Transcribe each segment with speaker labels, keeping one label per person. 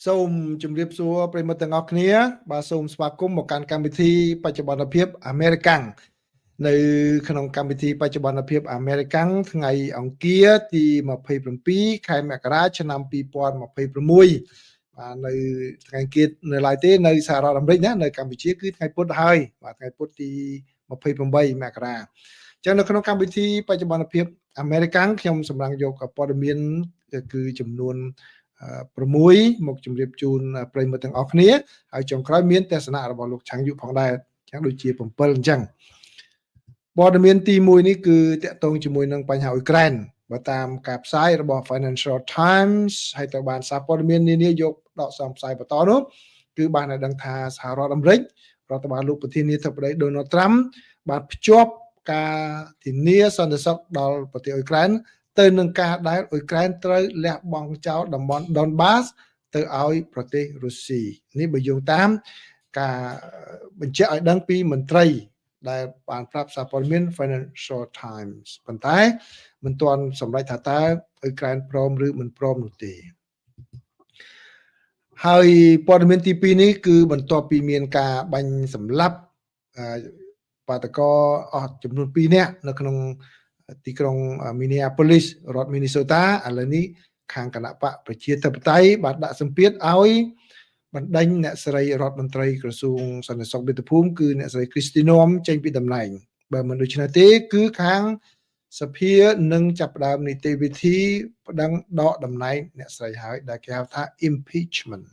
Speaker 1: សូមជម្រាបសួរប្រិយមិត្តទាំងអស់គ្នាបាទសូមស្វាគមន៍មកកាន់កម្មវិធីបច្ចុប្បន្នភាពអាមេរិកាំងនៅក្នុងកម្មវិធីបច្ចុប្បន្នភាពអាមេរិកាំងថ្ងៃអង្គារទី27ខែមករាឆ្នាំ2026បាទនៅថ្ងៃអង្គារនៅឡើយទេនៅសហរដ្ឋអាមេរិកណានៅកម្ពុជាគឺថ្ងៃពុធហើយបាទថ្ងៃពុធទី28មករាអញ្ចឹងនៅក្នុងកម្មវិធីបច្ចុប្បន្នភាពអាមេរិកាំងខ្ញុំសម្រាប់យកព័ត៌មានគឺចំនួន6មកជម្រាបជូនប្រិយមិត្តទាំងអស់គ្នាហើយចុងក្រោយមានទស្សនៈរបស់លោកឆាំងយុផងដែរចឹងដូចជា7អញ្ចឹងព័ត៌មានទី1នេះគឺតកតងជាមួយនឹងបញ្ហាអ៊ុយក្រែនបើតាមការផ្សាយរបស់ Financial Times ហើយទៅបានសារព័ត៌មាននានាយកដកស្រង់ផ្សាយបន្តនោះគឺបានឲ្យដឹងថាសហរដ្ឋអាមេរិករដ្ឋបាលលោកប្រធានាធិបតី Donald Trump បានភ្ជាប់ការធានាសន្តិសុខដល់ប្រទេសអ៊ុយក្រែនទៅនឹងការដែលអ៊ុយក្រែនត្រូវលះបង់ចោលតំបន់ Donbas ទៅឲ្យប្រទេសរុស្ស៊ីនេះបើយោងតាមការបញ្ជាក់ឲ្យដឹងពីមន្ត្រីដែលបានប្រាប់សារព័ត៌មាន Financial Times ប៉ុន្តែមិនទាន់សម្រេចថាតើអ៊ុយក្រែនព្រមឬមិនព្រមនោះទេហើយព័ត៌មានទី2នេះគឺបន្ទាប់ពីមានការបាញ់សម្លាប់បាតកោអស់ចំនួន2នាក់នៅក្នុងទីក្រុង Minneapolis រដ្ឋ Minnesota ឥឡូវនេះខាងគណៈបកប្រជាធិបតេយ្យបានដាក់សម្ពាធឲ្យបណ្ដេញអ្នកស្រីរដ្ឋមន្ត្រីក្រសួងសន្តិសុខមាតុភូមិគឺអ្នកស្រី Kristi Noem ចេញពីតំណែងបើមិនដូច្នេះទេគឺខាងសភានឹងចាប់ផ្ដើមនីតិវិធីប្តឹងដកតំណែងអ្នកស្រីហើយដែលគេហៅថា impeachment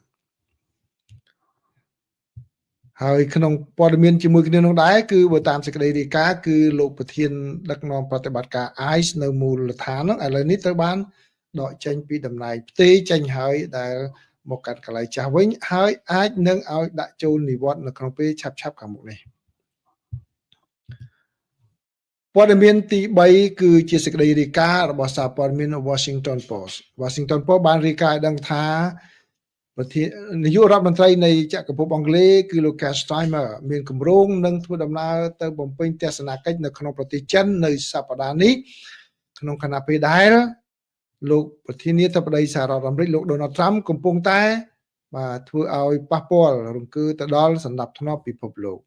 Speaker 1: ហើយក្នុងព័ត៌មានជាមួយគ្នានោះដែរគឺបើតាមសេចក្តីរាយការណ៍គឺលោកប្រធានដឹកនាំប្រតិបត្តិការ ICE នៅមូលដ្ឋាននោះឥឡូវនេះត្រូវបានដកចេញពីតំណែងផ្ទេរចេញហើយដែលមកកាត់កន្លែងចាស់វិញហើយអាចនឹងឲ្យដាក់ចូលនិវត្តន៍នៅក្នុងពេលឆាប់ខាងមុខនេះព័ត៌មានទី3គឺជាសេចក្តីរាយការណ៍របស់សារព័ត៌មាន Washington Post បានរាយការណ៍ឲ្យដឹងថាប្រធានាយករដ្ឋមន្ត្រីនៃចក្រភពអង់គ្លេសគឺលោក Keir Starmer មានគម្រោងនឹងធ្វើដំណើរទៅបំពេញទស្សនកិច្ចនៅក្នុងប្រទេសចិននៅសប្តាហ៍នេះក្នុងគណៈពេលដែលលោកប្រធានាធិបតីសហរដ្ឋអាមេរិកលោក Donald Trump កំពុងតែបាទធ្វើឲ្យប៉ះពាល់រង្គើទៅដល់សណ្ដាប់ធ្នាប់ពិភពលោក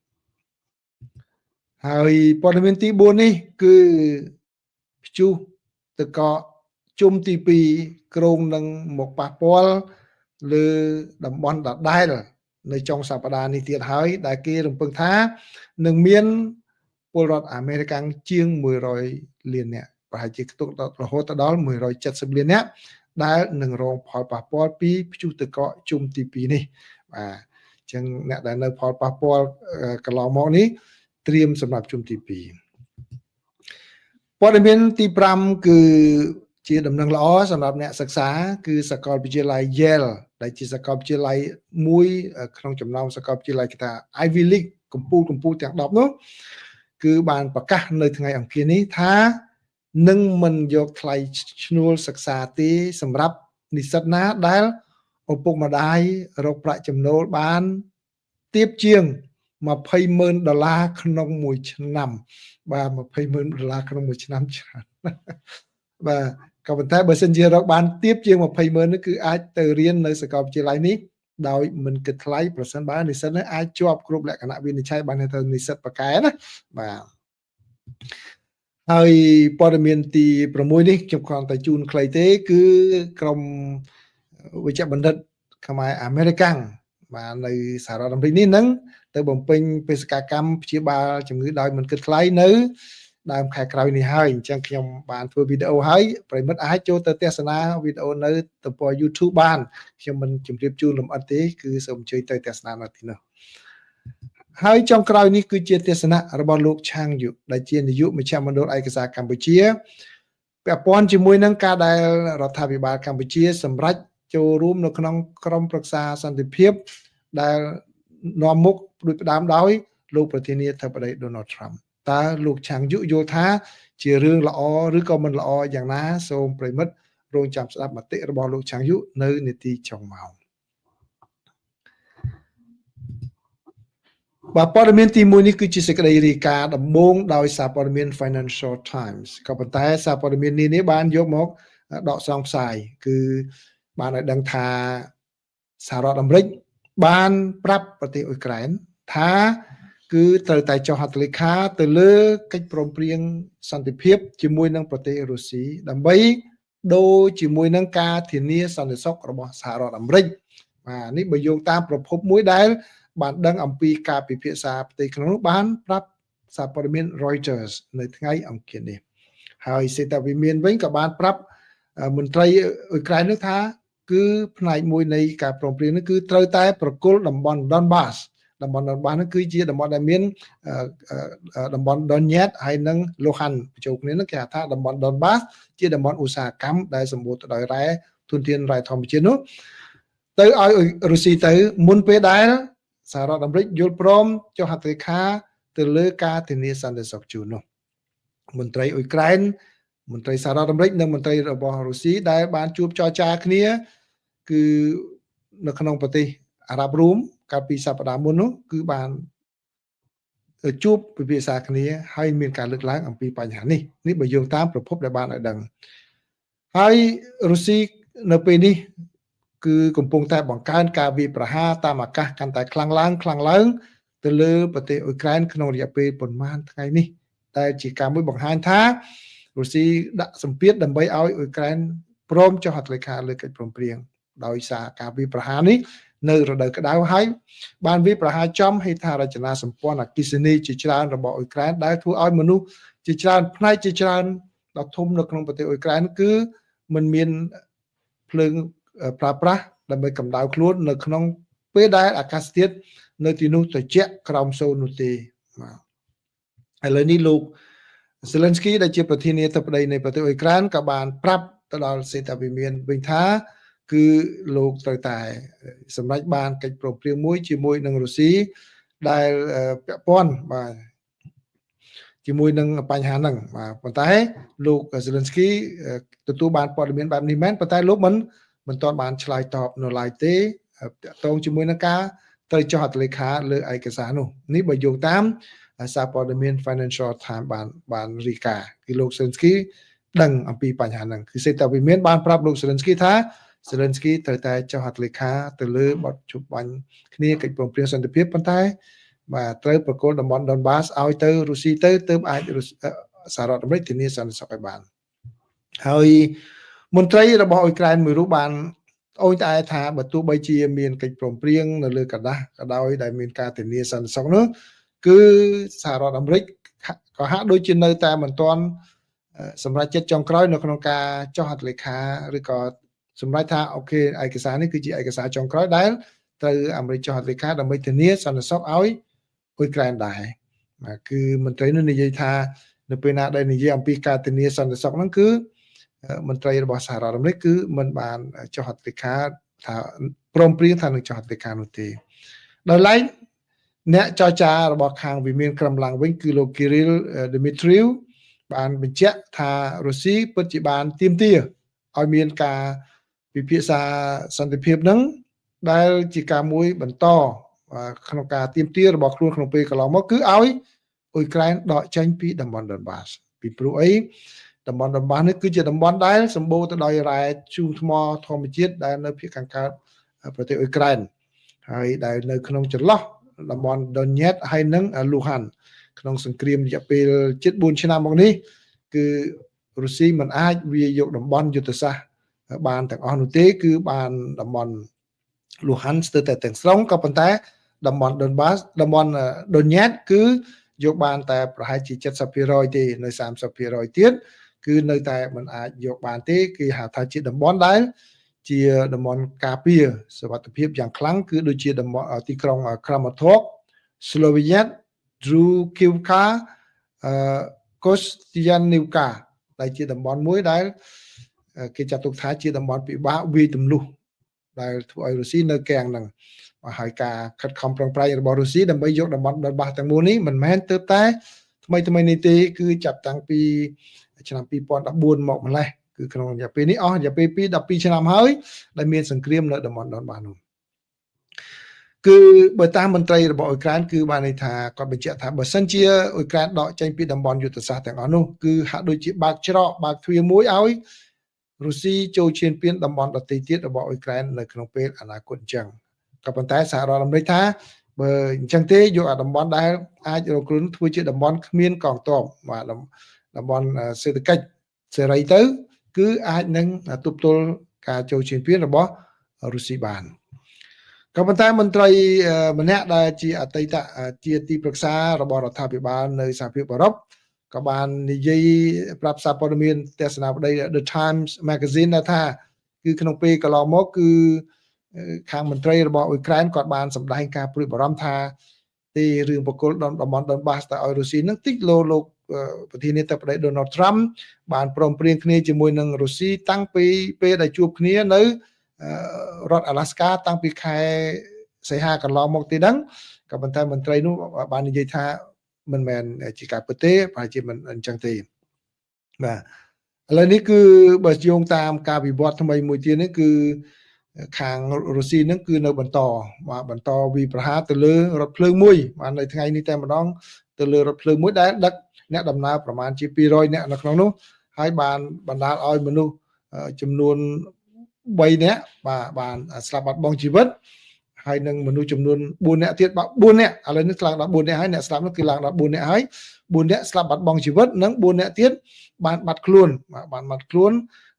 Speaker 1: ហើយព័ត៌មានទី4នេះគឺព្យុះទឹកកកជុំទី2ក្រុងនឹងមកប៉ះពាល់លើតំបន់ដដែលនៅចុងសប្តាហ៍នេះទៀតហើយដែលគេរំពឹងថានឹងមានពលរដ្ឋអាមេរិកជាង100លាននាក់ប្រហែលជាខ្ទង់រហូតដល់170លាននាក់ដែលនឹងរងផលប៉ះពាល់ពីព្យុះទឹកកកជុំទី2នេះបាទអញ្ចឹងអ្នកដែលនៅផលប៉ះពាល់កន្លងមកនេះត្រៀមសម្រាប់ជុំទី2ព័ត៌មានទី5គឺជាដំណឹងល្អសម្រាប់អ្នកសិក្សាគឺសាកលវិទ្យាល័យ Yale ដែលជាសាកលវិទ្យាល័យមួយក្នុងចំណោមសាកលវិទ្យាល័យគេថា Ivy League កម្ពុជាទាំង10នោះគឺបានប្រកាសនៅថ្ងៃអង្គារនេះថានឹងមិនយកថ្លៃឈ្នួលសិក្សាទេសម្រាប់និស្សិតណាដែលឪពុកម្ដាយរកប្រាក់ចំណូលបានទាបជាង$20,000ក្នុងមួយឆ្នាំបាទ$20,000ក្នុងមួយឆ្នាំច្រើនបាទក៏ប៉ុន្តែបើសិនជារកបានទាបជាង$20,000នេះគឺអាចទៅរៀននៅសាកលវិទ្យាល័យនេះដោយមិនគិតថ្លៃប្រសិនបើនិស្សិតអាចជាប់គ្រប់លក្ខណៈវិនិច្ឆ័យបានទៅនិស្សិតប៉ាកែណាបាទហើយព័ត៌មានទី6នេះខ្ញុំគ្រាន់តែជូនខ្លីទេគឺក្រុមវិជ្ជបណ្ឌិតខ្មែរអាមេរិកាំងបាទនៅសហរដ្ឋអាមេរិកនេះនឹងទៅបំពេញបេសកកម្មព្យាបាលជំងឺដោយមិនគិតថ្លៃនៅដើមខែក្រោយនេះហើយអញ្ចឹងខ្ញុំបានធ្វើវីដេអូហើយប្រិមិត្តអាចចូលទៅទស្សនាវីដេអូនៅទំព័រ YouTube បានខ្ញុំមិនជម្រាបជូនលម្អិតទេគឺសូមអញ្ជើញទៅទស្សនានៅទីនោះហើយចុងក្រោយនេះគឺជាទស្សនៈរបស់លោកឆាងយុដែលជានាយកមជ្ឈមណ្ឌលឯកសារកម្ពុជាពាក់ព័ន្ធជាមួយនឹងការដែលរដ្ឋាភិបាលកម្ពុជាសម្រេចចូលរួមនៅក្នុងក្រុមប្រឹក្សាសន្តិភាពដែលនាំមុខដូចផ្ដើមដោយលោកប្រធានាធិបតី Donald Trump តើលោកឆាងយុយល់ថាជារឿងល្អឬក៏មិនល្អយ៉ាងណាសូមប្រិមិត្តរងចាំស្ដាប់មតិរបស់លោកឆាងយុនៅនាទីចុងម៉ោងបាទព័ត៌មានទី1នេះគឺជាសេចក្តីរាយការណ៍ដំបូងដោយសារព័ត៌មាន Financial Times ក៏ប៉ុន្តែសារព័ត៌មាននេះបានយកមកដកស្រង់ផ្សាយគឺបានឲ្យដឹងថា សហរដ្ឋអាមេរិកបានប្រាប់ប្រទេសអ៊ុយក្រែនថាគឺត្រូវតែចុះហត្ថលេខាទៅលើកិច្ចព្រមព្រៀងសន្តិភាពជាមួយនឹងប្រទេសរុស្ស៊ីដើម្បីដូរជាមួយនឹងការធានាសន្តិសុខរបស់សហរដ្ឋអាមេរិកបាទនេះបើយោងតាមប្រភពមួយដែលបានដឹងអំពីការពិភាក្សាផ្ទៃក្នុងនោះបានប្រាប់សារព័ត៌មាន Reuters នៅថ្ងៃអង្គារនេះហើយសេតាវិមានវិញក៏បានប្រាប់មន្ត្រីអ៊ុយក្រែននោះថាគឺផ្នែកមួយនៃការព្រមព្រៀងនេះគឺត្រូវតែប្រគល់តំបន់ Donbas តំបន់ Donbas នោះគឺជាតំបន់ដែលមានតំបន់ Donetsk ហើយនិង Luhansk បញ្ចូលគ្នានោះគេហៅថាតំបន់ Donbas ជាតំបន់ឧស្សាហកម្មដែលសម្បូរទៅដោយរ៉ែធនធានរ៉ែធម្មជាតិនោះទៅឲ្យរុស្ស៊ីទៅមុនពេលដែលសហរដ្ឋអាមេរិកយល់ព្រមចុះហត្ថលេខាទៅលើការធានាសន្តិសុខជូននោះមន្ត្រីអ៊ុយក្រែនមន្ត្រីសហរដ្ឋអាមេរិកនិងមន្ត្រីរបស់រុស្ស៊ីដែលបានជួបចរចាគ្នាគឺនៅក្នុងប្រទេសអារ៉ាប់រួមកាលពីសប្តាហ៍មុននោះគឺបានជួបពិភាក្សាគ្នាហើយមានការលើកឡើងអំពីបញ្ហានេះបើយោងតាមប្រភពដែលបានឲ្យដឹងហើយរុស្ស៊ីនៅពេលនេះគឺកំពុងតែបង្កើនការវាយប្រហារតាមអាកាសកាន់តែខ្លាំងឡើងទៅលើប្រទេសអ៊ុយក្រែនក្នុងរយៈពេលប្រមាណថ្ងៃនេះតែជាការមួយបង្ហាញថារុស្ស៊ីដាក់សម្ពាធដើម្បីឲ្យអ៊ុយក្រែនព្រមចុះហត្ថលេខាលើកិច្ចព្រមព្រៀងដោយសារការវាយប្រហារនេះនៅរដូវក្តៅហើយបានវាយប្រហារចំហេដ្ឋារចនាសម្ព័ន្ធអគ្គិសនីជាច្រើនរបស់អ៊ុយក្រែនដែលធ្វើឲ្យមនុស្សជាច្រើនផ្នែកជាច្រើនដ៏ធំនៅក្នុងប្រទេសអ៊ុយក្រែនគឺមិនមានភ្លើងប្រើប្រាស់ដើម្បីកម្ដៅខ្លួននៅក្នុងពេលដែលអាកាសធាតុនៅទីនោះត្រជាក់ក្រោមសូន្យនោះទេបាទឥឡូវនេះលោកZelensky ដែលជាប្រធានាធិបតីនៃប្រទេសអ៊ុយក្រែនក៏បានប្រាប់ទៅដល់សេតាវិមានវិញថាគឺលោកត្រូវតែសម្រេចបានកិច្ចព្រមព្រៀងមួយជាមួយនឹងរុស្ស៊ីដែលពាក់ព័ន្ធបាទជាមួយនឹងបញ្ហាហ្នឹងបាទប៉ុន្តែលោក Zelensky ទទួលបានព័ត៌មានបែបនេះមែនប៉ុន្តែលោកមិនទាន់បានឆ្លើយតបនៅឡើយទេតាក់ទងជាមួយនឹងការត្រូវចុះហត្ថលេខាលើឯកសារនោះនេះបើយោងតាមសារព័ត៌មាន Financial Times បានរាយការណ៍គឺលោក Zelensky ដឹងអំពីបញ្ហាហ្នឹងគឺសេតាវិមានបានប្រាប់លោក Zelensky ថា Zelensky ត្រូវតែចុះហត្ថលេខាទៅលើបទជុំបាញ់គ្នាកិច្ចព្រមព្រៀងសន្តិភាពប៉ុន្តែបាទត្រូវប្រគល់តំបន់ Donbas ឲ្យទៅរុស្ស៊ីទៅទើបអាចសហរដ្ឋអាមេរិកធានាសន្តិសុខឲ្យបានហើយមន្ត្រីរបស់អ៊ុយក្រែនមួយរូបបានអូនតែថាបើទោះបីជាមានកិច្ចព្រមព្រៀងនៅលើกระดาษក៏ដោយដែលមានការធានាសន្តិសុខនោះគឺសហរដ្ឋអាមេរិកក៏ហាក់ដូចជានៅតែមិនទាន់សម្រេចចិត្តចុងក្រោយនៅក្នុងការចុះហត្ថលេខាឬក៏សម្រេចថាអូខេឯកសារនេះគឺជាឯកសារចុងក្រោយដែលត្រូវអាមេរិកចុះហត្ថលេខាដើម្បីធានាសន្តិសុខឲ្យអ៊ុយក្រែនដែរគឺមន្ត្រីនោះនិយាយថានៅពេលណាដែលនិយាយអំពីការធានាសន្តិសុខហ្នឹងគឺមន្ត្រីរបស់សហរដ្ឋអាមេរិកគឺមិនបានចុះហត្ថលេខាថាព្រមព្រៀងថានឹងចុះហត្ថលេខានោះទេដោយឡែកអ្នកចរចារបស់ខាងវិមានក្រមឡើងវិញគឺលោក Kirill Dmitriev បានបញ្ជាក់ថារុស្ស៊ីពិតជាបានទាមទារឲ្យមានការពិភាក្សាសន្តិភាពហ្នឹងដែលជាការមួយបន្តក្នុងការទាមទាររបស់ខ្លួនក្នុងពេលកន្លងមកគឺឲ្យអ៊ុយក្រែនដកចេញពីតំបន់ Donbas ពីព្រោះអីតំបន់ Donbas នេះគឺជាតំបន់ដែលសម្បូរទៅដោយរ៉ែជូងថ្មធម្មជាតិដែលនៅភាគខាងកើតប្រទេសអ៊ុយក្រែនហើយដែលនៅក្នុងចន្លោះតំបន់ Donetsk ហើយនិង Luhansk ក្នុងសង្គ្រាមរយៈពេលជិត4ឆ្នាំមកនេះគឺរុស្ស៊ីមិនអាចវាយកតំបន់យុទ្ធសាស្ត្របានទាំងអស់នោះទេគឺបានតំបន់ Luhansk ស្ទើរតែទាំងស្រុងក៏ប៉ុន្តែតំបន់ Donbas តំបន់ Donetsk គឺយកបានតែប្រហែលជា 70% ទេនៅ 30% ទៀតគឺនៅតែមិនអាចយកបានទេគេហៅថាជាតំបន់ដែលជាតំបន់ការពារសុវត្ថិភាពយ៉ាងខ្លាំងគឺដូចជាតំបន់ទីក្រុង Kramatorsk Sloviansk Druzhkivka Kostyantynivka ដែលជាតំបន់មួយដែលគេចាត់ទុកថាជាតំបន់ពិបាកវាយទម្លុះដែលធ្វើឲ្យរុស្ស៊ីនៅកៀងហ្នឹងហើយការខិតខំប្រឹងប្រែងរបស់រុស្ស៊ីដើម្បីយកតំបន់Donbasទាំងមូលនេះមិនមែនទើបតែថ្មីនេះទេគឺចាប់តាំងពីឆ្នាំ2014មកម្លេះគឺក្នុងរយៈពេលនេះអស់រយៈពេល12ឆ្នាំហើយដែលមានសង្គ្រាមនៅតំបន់Donbasនោះគឺបើតាមមន្ត្រីរបស់អ៊ុយក្រែនគឺបានន័យថាគាត់បញ្ជាក់ថាបើសិនជាអ៊ុយក្រែនដកចេញពីតំបន់យុទ្ធសាស្ត្រទាំងអស់នោះគឺហាក់ដូចជាបើកច្រកបើកទ្វារមួយឲ្យ រុស្ស៊ីចូលឈានពានតំបន់ដទៃទៀតរបស់អ៊ុយក្រែននៅក្នុងពេលអនាគតអញ្ចឹងក៏ប៉ុន្តែសហរដ្ឋអាមេរិកថាបើអញ្ចឹងទេយកអាតំបន់ដែលអាចរកគ្រោះធ្វើជាតំបន់គ្មានកងទ័ពបាទតំបន់សេដ្ឋកិច្ចសេរីទៅគឺអាចនឹងទប់ទល់ការចូលឈានពានរបស់រុស្ស៊ីបានក៏ប៉ុន្តែមន្ត្រីម្នាក់ដែលជាអតីតជាទីប្រឹក្សារបស់រដ្ឋាភិបាលនៅសហភាពអឺរ៉ុបក៏បាននិយាយប្រាប់សារព័ត៌មានទស្សនាវដ្តី The Times Magazine ថាគឺក្នុងពេលកន្លងមកគឺខាងមន្ត្រីរបស់អ៊ុយក្រែនគាត់បានសម្ដែងការព្រួយបារម្ភថាទីរឿងបកគលតំបន់ Donbass ទៅឲ្យរុស្ស៊ីនឹងតិចលោកប្រធានាធិបតី Donald Trump បានព្រមព្រៀងគ្នាជាមួយនឹងរុស្ស៊ីតាំងពីពេលដែលជួបគ្នានៅរដ្ឋ Alaska តាំងពីខែសីហាកន្លងមកទីហ្នឹងក៏ប៉ុន្តែមន្ត្រីនោះបាននិយាយថាមិនមែនជាការពិតទេប្រហែលជាមិនអញ្ចឹងទេបាទឥឡូវនេះគឺបើយោងតាមការវិវត្តថ្មីមួយទៀតនេះគឺខាងរុស្ស៊ីហ្នឹងគឺនៅបន្តវិប្រហារទៅលើរថភ្លើងមួយបាននៅថ្ងៃនេះតែម្ដងទៅលើរថភ្លើងមួយដែលដឹកអ្នកដំណើរប្រមាណជា200នាក់នៅក្នុងនោះហើយបានបណ្ដាលឲ្យមនុស្សចំនួន3នាក់បានស្លាប់បាត់បង់ជីវិតហើយនឹងមនុស្សចំនួន4នាក់ទៀត4នាក់ឥឡូវនេះឡើងដល់4នាក់ហើយអ្នកស្លាប់នោះគឺឡើងដល់4នាក់ហើយ4នាក់ស្លាប់បាត់បង់ជីវិតនិង4នាក់ទៀតបានបាត់ខ្លួន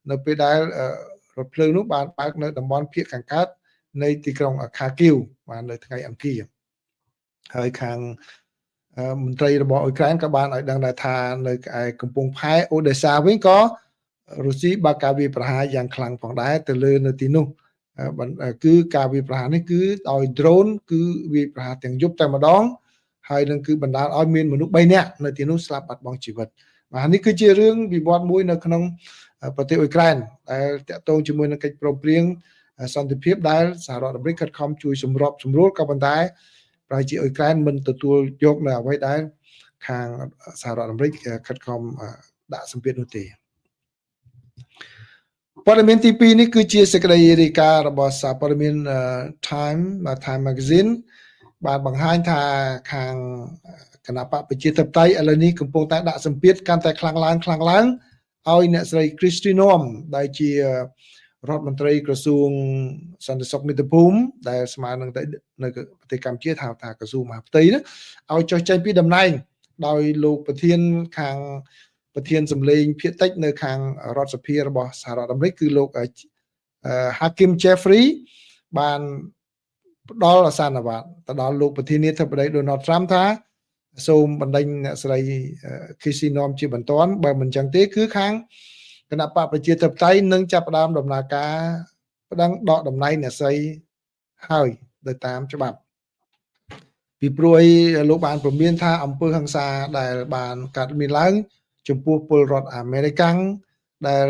Speaker 1: នៅពេលដែលរថភ្លើងនោះបានបើកនៅតំបន់ភាគខាងកើតនៃទីក្រុងខាគីវបាននៅថ្ងៃអង្គារហើយខាងមន្ត្រីរបស់អ៊ុយក្រែនក៏បានឲ្យដឹងដែរថានៅឯកំពង់ផែអូដេសាវិញក៏រុស្ស៊ីបើកការវាយប្រហារយ៉ាងខ្លាំងផងដែរទៅលើនៅទីនោះគឺការវាយប្រហារនេះគឺដោយ drone គឺវាយប្រហារទាំងយប់តែម្ដងហើយនឹងគឺបណ្ដាលឲ្យមានមនុស្ស3នាក់នៅទីនោះស្លាប់បាត់បង់ជីវិតបាទនេះគឺជារឿងវិវត្តមួយនៅក្នុងប្រទេសអ៊ុយក្រែនដែលតាក់ទងជាមួយនឹងកិច្ចព្រមព្រៀងសន្តិភាពដែលសហរដ្ឋអាមេរិកខិតខំជួយសម្របសម្រួលក៏ប៉ុន្តែប្រហែលជាអ៊ុយក្រែនមិនទទួលយកនៅអ្វីដែលខាងសហរដ្ឋអាមេរិកខិតខំដាក់សម្ពាធនោះទេព័ត៌មានទី2នេះគឺជាសេចក្តីរាយការណ៍របស់សារព័ត៌មាន Time Magazine បានបង្ហាញថាខាងគណៈបកប្រជាធិបតេយ្យឥឡូវនេះកំពុងតែដាក់សម្ពាធកាន់តែខ្លាំងឡើងឲ្យអ្នកស្រី Kristi Noem ដែលជារដ្ឋមន្ត្រីក្រសួងសន្តិសុខមាតុភូមិដែលស្មើនឹងនៅប្រទេសកម្ពុជាថាក្រសួងមហាផ្ទៃណាឲ្យចុះចេញពីតំណែងដោយលោកប្រធានសម្លេងភាគតិចនៅខាងរដ្ឋសភារបស់សហរដ្ឋអាមេរិកគឺលោក Hakeem Jeffrey បានផ្ដល់អាសន្នប័ត្រទៅដល់លោកប្រធានាធិបតី Donald Trump ថាសូមបណ្ដេញអ្នកស្រី Kristi Noem ជាបន្ទាន់បើមិនចឹងទេគឺខាងគណៈបកប្រជាធិបតេយ្យនឹងចាប់ផ្ដើមដំណើរការប្តឹងដកតំណែងអ្នកស្រីហើយទៅតាមច្បាប់ពីព្រោះលោកបានព្រមានថាអំពើហិង្សាដែលបានកើតមានឡើងចំពោះពលរដ្ឋអាមេរិកដែល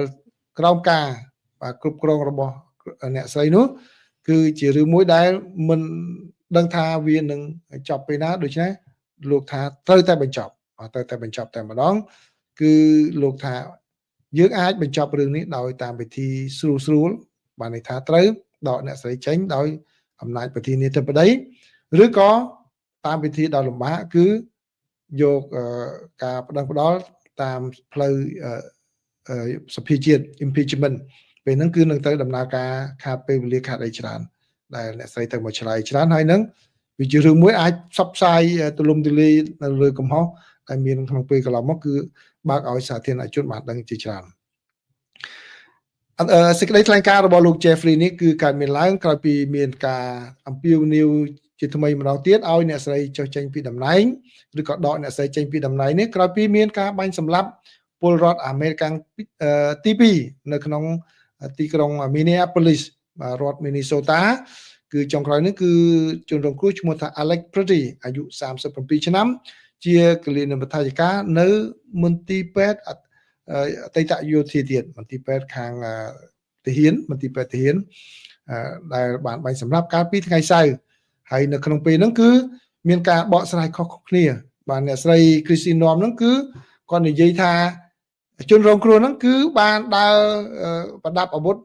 Speaker 1: ក្រោមការគ្រប់គ្រងរបស់អ្នកស្រីនោះគឺជារឿងមួយដែលមិនដឹងថាវានឹងចប់ពេលណាដូច្នេះលោកថាត្រូវតែបញ្ចប់តែម្ដងគឺលោកថាយើងអាចបញ្ចប់រឿងនេះដោយតាមវិធីស្រួលបានន័យថាត្រូវដកអ្នកស្រីចេញដោយអំណាចប្រធានាធិបតីឬក៏តាមវិធីដ៏លំបាកគឺយកការប្តឹងផ្តល់តាមផ្លូវសភាជាតិ impeachment ពេលហ្នឹងគឺនឹងទៅដំណើរការខាតពេលវេលាខាតអីច្រើនដែលអ្នកស្រីទៅមកឆ្លើយច្រើនហើយនឹងវាជារឿងមួយអាចផ្សព្វផ្សាយទូលំទូលាយនៅលើកំហុសដែលមានក្នុងពេលកន្លងមកគឺបើកឲ្យសាធារណជនបានដឹងជាច្រើនសេចក្តីថ្លែងការណ៍របស់លោក Jeffrey នេះគឺកើតមានឡើងក្រោយពីមានការអំពាវនាវជាថ្មីម្ដងទៀតឲ្យអ្នកស្រីចុះចេញពីតំណែងឬក៏ដកអ្នកស្រីចេញពីតំណែងនេះក្រោយពីមានការបាញ់សម្លាប់ពលរដ្ឋអាមេរិកទី2នៅក្នុងទីក្រុង Minneapolis រដ្ឋ Minnesota គឺចុងក្រោយនេះគឺជនរងគ្រោះឈ្មោះថា Alex Pretty អាយុ37ឆ្នាំជាគលានុបដ្ឋាយិកានៅមន្ទីរពេទ្យអតីតយោធាទៀតមន្ទីរពេទ្យខាងមន្ទីរពេទ្យទាហានដែលបានបាញ់សម្លាប់កាលពីថ្ងៃសៅរ៍ហើយនៅក្នុងពេលហ្នឹងគឺមានការបកស្រាយខុសគ្នាបាទអ្នកស្រី Kristi Noem ហ្នឹងគឺគាត់និយាយថាជនរងគ្រោះហ្នឹងគឺបានដើរប្រដាប់អាវុធ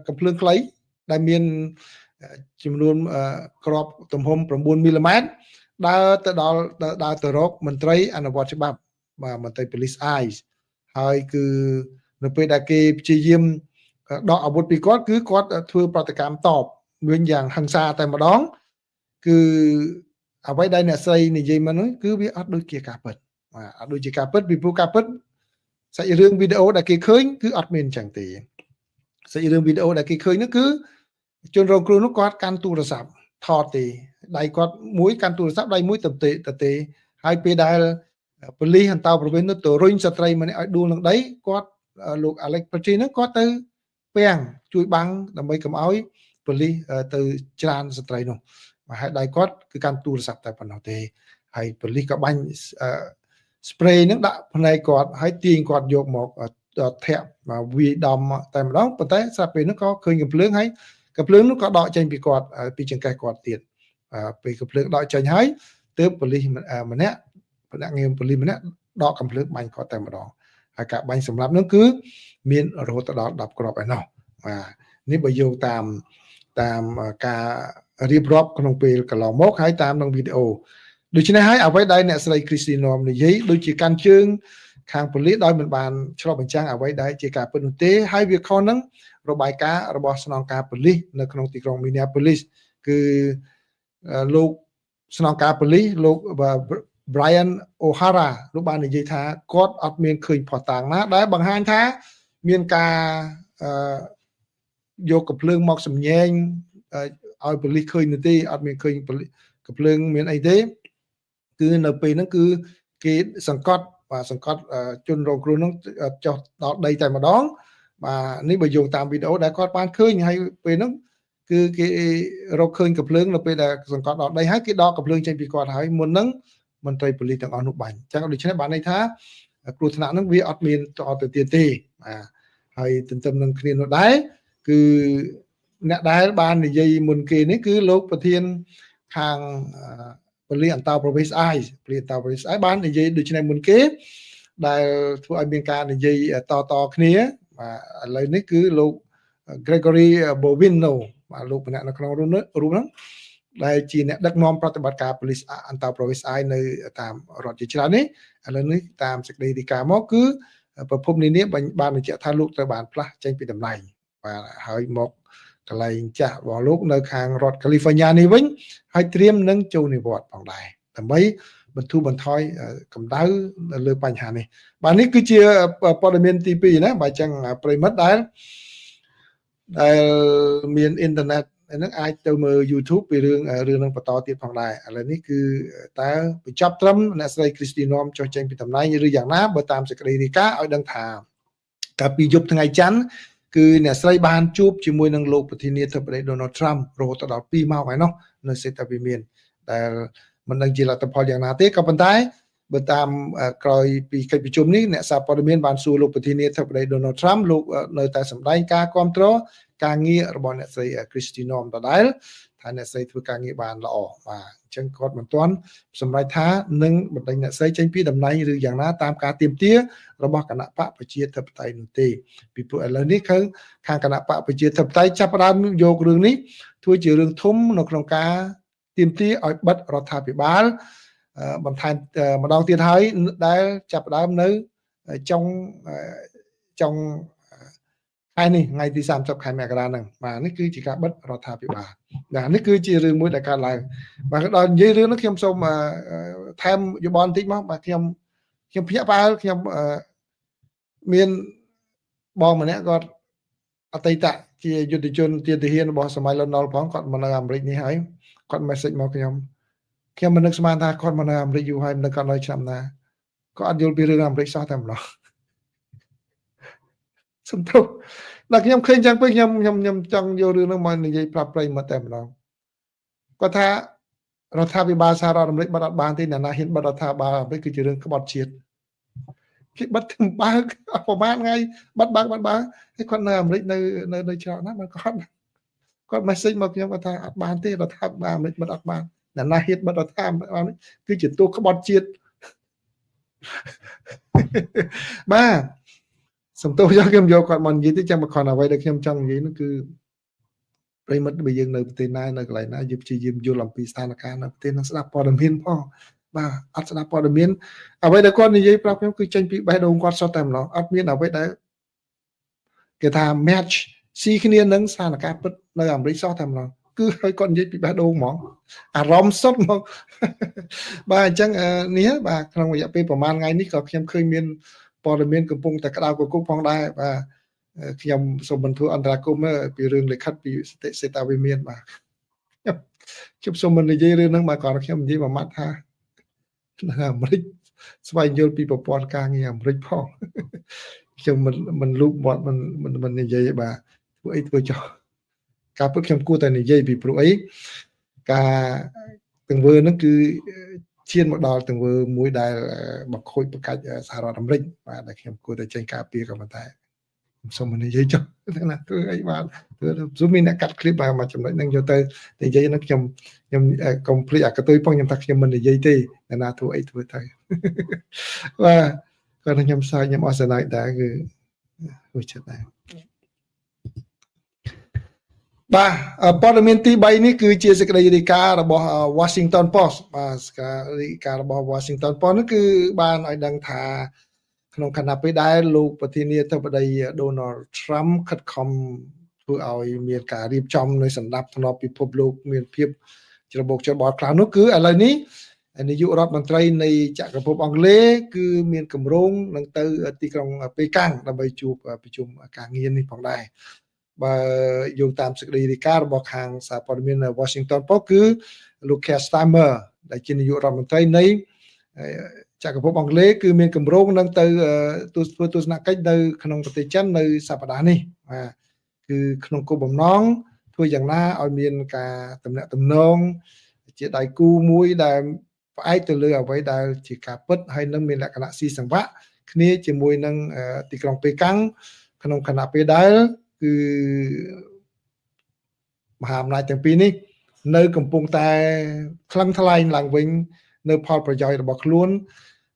Speaker 1: កំភ្លើងខ្លីដែលមានចំនួនក្របទំហំ9មីលីម៉ែត្រដើរទៅរកមន្ត្រីអនុវត្តច្បាប់បាទមន្ត្រី Police Eyes ហើយគឺ នៅពេលដែលគេព្យាយាមដកអាវុធពីគាត់គឺគាត់ធ្វើប្រតិកម្មតបវិញយ៉ាងហិង្សាតែម្ដងគឺអ្វីដែលអ្នកស្រីនិយាយមកនោះគឺវាអត់ដូចជាការពិតអត់ដូចជាការពិតពីព្រោះការពិតសាច់រឿងវីដេអូដែលគេឃើញគឺអត់មានអញ្ចឹងទេសាច់រឿងវីដេអូដែលគេឃើញនោះគឺជនរងគ្រោះនោះគាត់កាន់ទូរស័ព្ទថតទេដៃគាត់មួយកាន់ទូរស័ព្ទដៃមួយទៅទេហើយពេលដែលប៉ូលីសអន្តោប្រវេសន៍នោះទៅរុញស្ត្រីម្នាក់ឲ្យដួលនឹងដីគាត់លោក Alex Petri នោះគាត់ទៅពាំងជួយបាំងដើម្បីកុំឲ្យប៉ូលីសទៅច្រានស្ត្រីនោះមកហើយដៃគាត់គឺកាន់ទូរស័ព្ទតែប៉ុណ្ណោះទេហើយប៉ូលីសក៏បាញ់spray ហ្នឹងដាក់ភ្នែកគាត់ហើយទាញគាត់យកមកធាក់មកវាយដំតែម្ដងប៉ុន្តែស្រាប់ពេលហ្នឹងក៏ឃើញកំភ្លើងហើយកំភ្លើងនោះក៏ដកចេញពីគាត់ពីចង្កេះគាត់ទៀតពេលកំភ្លើងដកចេញហើយទើបប៉ូលីសម្នាក់ភ្នាក់ងារប៉ូលីសម្នាក់ដកកំភ្លើងបាញ់គាត់តែម្ដងហើយការបាញ់សម្រាប់នោះគឺមានរហូតដល់10គ្រាប់ឯណោះបាទនេះបើយោងតាមការរៀបរាប់ក្នុងពេលកន្លងមកហើយតាមក្នុងវីដេអូដូច្នេះហើយអ្វីដែលអ្នកស្រី Christy Norm និយាយដូចជាកាន់ជើងខាងប៉ូលីសដោយមិនបានឆ្លុះបញ្ចាំងអ្វីដែលជាការពិតនោះទេហើយវាខុសនឹងរបាយការណ៍របស់ស្នងការប៉ូលីសនៅក្នុងទីក្រុង Minneapolis គឺលោកស្នងការប៉ូលីសលោក Brian O'Hara លោកបាននិយាយថាគាត់អត់មានឃើញភស្តុតាងណាដែលបង្ហាញថាមានការយកកំភ្លើងមកសម្ញែងឲ្យប៉ូលីសឃើញនោះទេអត់មានឃើញកំភ្លើងមានអីទេគឺនៅពេលហ្នឹងគឺគេសង្កត់ជនរងគ្រោះហ្នឹងចុះដល់ដីតែម្ដងបាទនេះបើយោងតាមវីដេអូដែលគាត់បានឃើញហើយពេលហ្នឹងគឺគេរកឃើញកំភ្លើងនៅពេលដែលសង្កត់ដល់ដីហើយគេដកកំភ្លើងចេញពីគាត់ហើយមុនហ្នឹងមន្ត្រីប៉ូលីសទាំងអស់នោះបាញ់អញ្ចឹងដូច្នេះបានន័យថាគ្រោះថ្នាក់ហ្នឹងវាអត់មានតទៅទៀតទេបាទហើយទន្ទឹមនឹងគ្នានោះដែរគឺអ្នកដែលបាននិយាយមុនគេនេះគឺលោកប្រធានខាងប៉ូលីសអន្តោប្រវេសន៍ប៉ូលីសអន្តោប្រវេសន៍បាននិយាយដូចនេះមុនគេដែលធ្វើឲ្យមានការនិយាយតគ្នាបាទឥឡូវនេះគឺលោក Gregory Bovino បាទលោកម្នាក់នៅក្នុងរូបហ្នឹងដែលជាអ្នកដឹកនាំប្រតិបត្តិការប៉ូលីសអន្តោប្រវេសន៍នៅតាមរដ្ឋជាច្រើននេះឥឡូវនេះតាមសេចក្តីរាយការណ៍មកគឺប្រភពនានាបានបញ្ជាក់ថាលោកត្រូវបានផ្លាស់ចេញពីតំណែងបាទហើយមកកន្លែងចាស់របស់លោកនៅខាងរដ្ឋ California នេះវិញហើយត្រៀមនឹងចូលនិវត្តន៍ផងដែរដើម្បីបន្ធូរបន្ថយកម្ដៅលើបញ្ហានេះបាទនេះគឺជាព័ត៌មានទី2ណាបាទអញ្ចឹងប្រិមិត្តដែលមានអ៊ីនធឺណិតហ្នឹងអាចទៅមើល YouTube ពីរឿងនឹងបន្តទៀតផងដែរឥឡូវនេះគឺតើបញ្ចប់ត្រឹមអ្នកស្រី Christy Norm ចុះចេញពីតំណែងឬយ៉ាងណាបើតាមសេចក្តីរាយការណ៍ឲ្យដឹងថាកាលពីយប់ថ្ងៃច័ន្ទគឺអ្នកស្រីបានជួបជាមួយនឹងលោកប្រធានាធិបតី Donald Trump រហូតដល់2ម៉ោងហើយនោះនៅសេតាវិមានដែលមិនដឹងជាលទ្ធផលយ៉ាងណាទេក៏ប៉ុន្តែបើតាមក្រោយពីកិច្ចប្រជុំនេះអ្នកសារព័ត៌មានបានសួរលោកប្រធានាធិបតី Donald Trump លោកនៅតែសម្ដែងការគាំទ្រការងាររបស់អ្នកស្រី Christy Norm ដដែលថាអ្នកស្រីធ្វើការងារបានល្អបាទអញ្ចឹងគាត់មិនទាន់សម្រេចថានឹងបណ្ដេញអ្នកស្រីចេញពីតំណែងឬយ៉ាងណាតាមការទាមទាររបស់គណៈបកប្រជាធិបតេយ្យនោះទេពីព្រោះឥឡូវនេះខាងគណៈបកប្រជាធិបតេយ្យចាប់ផ្ដើមយករឿងនេះធ្វើជារឿងធំនៅក្នុងការទាមទារឲ្យបិទរដ្ឋាភិបាលបន្ថែមម្ដងទៀតហើយដែលចាប់ផ្ដើមនៅចុងខែនេះថ្ងៃទី30ខែមករាហ្នឹងបាទនេះគឺជាការបិទរដ្ឋាភិបាលបាទនេះគឺជារឿងមួយដែលកើតឡើងបាទដល់និយាយរឿងនេះខ្ញុំសូមថែមយោបល់បន្តិចមកបាទខ្ញុំភ្ញាក់ផ្អើលខ្ញុំមានបងម្នាក់គាត់អតីតជាយុទ្ធជនទាហានរបស់សម័យលន់នល់ផងគាត់មកនៅអាមេរិកនេះហើយគាត់ message មកខ្ញុំមិននឹកស្មានថាគាត់មកនៅអាមេរិកយូរហើយមិនដឹងគាត់នៅឆ្នាំណាគាត់អត់យល់ពីរឿងអាមេរិកសោះតែម្ដងសំទោសដល់ខ្ញុំឃើញចឹងពេកខ្ញុំចង់យករឿងនោះមកនិយាយប្រាប់ប្រិយមកតែម្ដងគាត់ថារដ្ឋាភិបាលសហរដ្ឋអាមេរិកបាត់អត់បានទេអ្នកណាហ៊ានបាត់រដ្ឋាភិបាលអាមេរិកគឺជារឿងក្បត់ជាតិគេបាត់ទាំងបើកប្រហែលថ្ងៃបាត់បើកហើយគាត់នៅអាមេរិកនៅច្រើនណាស់បើគាត់ message មកខ្ញុំគាត់ថាអត់បានទេរដ្ឋាភិបាលអាមេរិកបាត់អត់បានអ្នកណាហ៊ានបាត់រដ្ឋាភិបាលគឺជាទោសក្បត់ជាតិបាទសំទោសខ្ញុំយកគាត់មកនិយាយទៅចាំមកខនអ្វីដែលខ្ញុំចង់និយាយនោះគឺប្រិមិត្តបើយើងនៅប្រទេសណានៅកន្លែងណាយើងព្យាយាមយល់អំពីស្ថានភាពនៅប្រទេសនឹងស្ដាប់ព័ត៌មានផងបាទអត់ស្ដាប់ព័ត៌មានអ្វីដែលគាត់និយាយប្រាប់ខ្ញុំគឺចេញពីបេះដូងគាត់សុទ្ធតែម្ដងអត់មានអ្វីដែល គេថា match ស៊ីគ្នានឹងស្ថានភាពពិតនៅអាមេរិកសោះតែម្ដងគឺឲ្យគាត់និយាយពីបេះដូងហ្មងអារម្មណ៍សុទ្ធហ្មងបាទអញ្ចឹងនេះបាទក្នុងរយៈពេលប្រហែលថ្ងៃនេះក៏ខ្ញុំឃើញមានព័ត៌មានកំពុងតែក្តៅគគុកផងដែរបាទខ្ញុំសូមបន្ធូរអន្តរាគមន៍ពីរឿងលិខិតពីសតិសេតាវិមានបាទខ្ញុំសូមមិននិយាយរឿងហ្នឹងបាទគាត់ខ្ញុំនិយាយមួយម៉ាត់ថានៅអាមេរិកស្វែងយល់ពីប្រព័ន្ធការងារអាមេរិកផងខ្ញុំមិនលូកមាត់មិននិយាយបាទធ្វើអីធ្វើចោះការពិតខ្ញុំគួរតែនិយាយពីព្រោះអីការទង្វើហ្នឹងគឺឈានមកដល់ទង្វើមួយដែលបង្ខូចបង្កាច់សហរដ្ឋអាមេរិកបាទដែលខ្ញុំគួរតែចេញការពារក៏ប៉ុន្តែខ្ញុំសូមមិននិយាយចុះណាធ្វើអីបាទធ្វើស៊ូមមានអ្នកកាត់ឃ្លីបមកចំណុចហ្នឹងយកទៅនិយាយហ្នឹងខ្ញុំកុំភ្លេចអាកតុយផងខ្ញុំថាខ្ញុំមិននិយាយទេអ្នកណាធ្វើអីធ្វើទៅបាទគាត់ខ្ញុំសើចខ្ញុំអស់ស្នាដៃដែរគឺហួចចិត្តដែរបាទព័ត៌មានទី3នេះគឺជាសេចក្តីរាយការណ៍របស់ Washington Post បាទសេចក្តីរាយការណ៍របស់ Washington Post នោះគឺបានឲ្យដឹងថាក្នុងខណៈពេលដែលលោកប្រធានាធិបតី Donald Trump ខិតខំធ្វើឲ្យមានការរៀបចំនៅសម្ដាប់ធ្នាប់ពិភពលោកមានភាពច្របូកច្របល់ខ្លាំងនោះគឺឥឡូវនេះនាយករដ្ឋមន្ត្រីនៃចក្រភពអង់គ្លេសគឺមានគម្រោងនឹងទៅទីក្រុងប៉េកាំងដើម្បីជួបប្រជុំការងារនេះផងដែរបើយោងតាមសេចក្តីរាយការណ៍របស់ខាងសារព័ត៌មាន Washington Post គឺលោក Keir Starmer ដែលជានាយករដ្ឋមន្ត្រីនៃចក្រភពអង់គ្លេសគឺមានគម្រោងនឹងទៅធ្វើទស្សនកិច្ចនៅក្នុងប្រទេសចិននៅសប្តាហ៍នេះបាទគឺក្នុងគោលបំណងធ្វើយ៉ាងណាឲ្យមានការទំនាក់ទំនងជាដៃគូមួយដែលផ្អែកទៅលើអ្វីដែលជាការពិតហើយនឹងមានលក្ខណៈស៊ីសង្វាក់គ្នាជាមួយនឹងទីក្រុងប៉េកាំងក្នុងខណៈពេលដែលគឺមហាអំណាចទាំងពីរនេះនៅកំពុងតែថ្លឹងថ្លែងឡើងវិញនៅផលប្រយោជន៍របស់ខ្លួន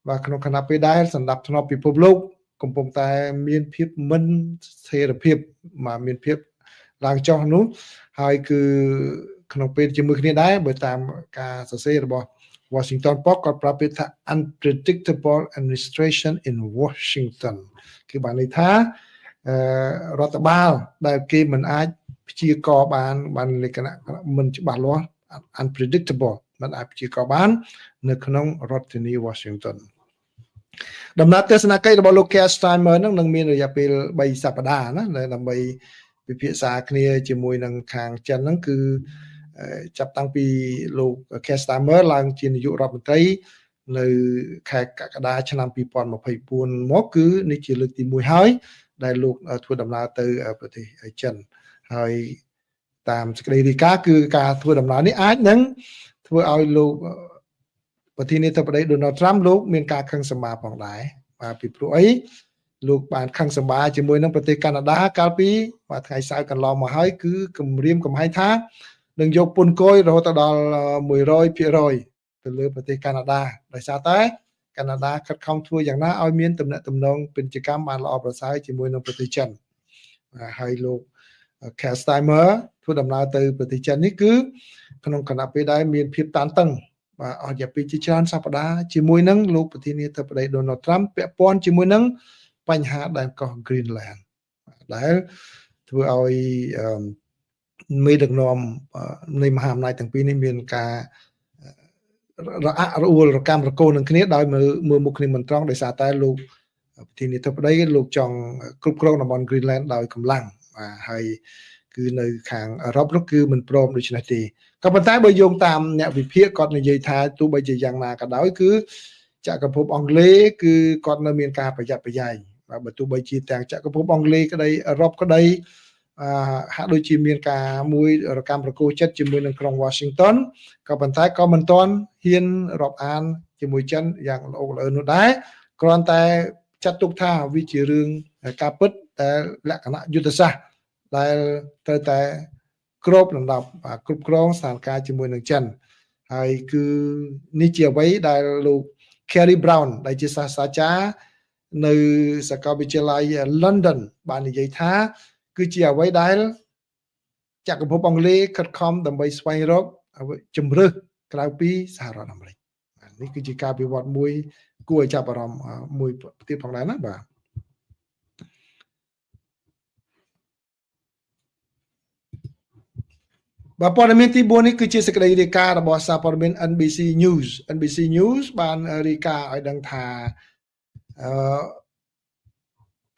Speaker 1: បាទក្នុងខណៈពេលដែលសម្ដាប់ធ្នាប់ពិភពលោកកំពុងតែមានភាពមិនស្ថិរភាពមកមានភាពឡើងចុះនោះហើយគឺក្នុងពេលជាមួយគ្នាដែរបើតាមការសរសេររបស់ Washington Post ក៏ប្រាប់ថា unpredictable administration in Washington គឺបានន័យថារដ្ឋបាលដែលគេមិនអាចព្យាករបានលក្ខណៈមិនច្បាស់លាស់ unpredictable មិនអាចព្យាករបាននៅក្នុងរដ្ឋធានី Washington ដំណើរទស្សនកិច្ចរបស់លោក Keir Starmer នឹងមានរយៈពេល3សប្តាហ៍ណាដើម្បីពិភាក្សាគ្នាជាមួយនឹងខាងចិនហ្នឹងគឺចាប់តាំងពីលោក Keir Starmer ឡើងជានាយករដ្ឋមន្ត្រីនៅខែកក្កដាឆ្នាំ2024មកគឺនេះជាលើកទី1ហើយដែលលោកធ្វើដំណើរទៅប្រទេសចិនហើយតាមសេចក្តីរាយការណ៍គឺការធ្វើដំណើរនេះអាចនឹងធ្វើឲ្យលោកប្រធានាធិបតី Donald Trump លោកមានការខឹងសម្បាផងដែរបាទពីព្រោះអីលោកបានខឹងសម្បាជាមួយនឹងប្រទេសកាណាដាកាលពីថ្ងៃសៅរ៍កន្លងមកហើយគឺគម្រាមកំហែងថានឹងយកពន្ធគយរហូតដល់ 100% ទៅលើប្រទេសកាណាដាដោយសារតែកាណាដាខិតខំធ្វើយ៉ាងណាឲ្យមានទំនាក់ទំនងពាណិជ្ជកម្មបានល្អប្រសើរជាមួយនឹងប្រទេសចិនហើយលោក Keir Starmer ធ្វើដំណើរទៅប្រទេសចិននេះគឺក្នុងគណៈពេលដែលមានភាពតានតឹងបាទអស់រយៈពេលជាច្រើនសប្តាហ៍ជាមួយនឹងលោកប្រធានាធិបតី Donald Trump ពាក់ព័ន្ធជាមួយនឹងបញ្ហាដែនកោះ Greenland ដែលធ្វើឲ្យមេដឹកនាំនៃមហាអំណាចទាំងពីរនេះមានការរអាក់រអួលរកម្មរកូននឹងគ្នាដោយមើលមុខគ្នាមិនត្រង់ដោយសារតែលោកប្រធានាធិបតីលោកចង់គ្រប់គ្រងតំបន់ Greenland ដោយកម្លាំងបាទហើយគឺនៅខាងអឺរ៉ុបនោះគឺមិនព្រមដូច្នេះទេក៏ប៉ុន្តែបើយោងតាមអ្នកវិភាគគាត់និយាយថាទោះបីជាយ៉ាងណាក៏ដោយគឺចក្រភពអង់គ្លេសគឺគាត់នៅមានការប្រយ័ត្នប្រយែងបាទបើទោះបីជាទាំងចក្រភពអង់គ្លេសក្តីអឺរ៉ុបក្តីហាក់ដូចជាមានការមួយរកម្មរកូលចិត្តជាមួយនឹងក្រុង Washington ក៏ប៉ុន្តែក៏មិនទាន់ហ៊ានរាប់អានជាមួយចិនយ៉ាងល្អល្អនោះដែរគ្រាន់តែចាត់ទុកថាវាជារឿងការពិតតែលក្ខណៈយុទ្ធសាស្ត្រដែលត្រូវតែគ្របដណ្ដប់គ្រប់គ្រងស្ថានភាពជាមួយនឹងចិនហើយគឺនេះជាអ្វីដែលលោក Kerry Brown ដែលជាសាស្ត្រាចារ្យនៅសាកលវិទ្យាល័យ London បាននិយាយថាគឺជាអ្វីដែលចក្រភពអង់គ្លេសខិតខំដើម្បីស្វែងរកជំរើសក្រៅពីសហរដ្ឋអាមេរិកនេះគឺជាការវិវត្តមួយគួរឲ្យចាប់អារម្មណ៍មួយទៀតផងដែរណាបាទ បាទព័ត៌មានទី4នេះគឺជាសេចក្តីរាយការណ៍របស់សារព័ត៌មាន NBC News បានរាយការណ៍ឲ្យដឹងថា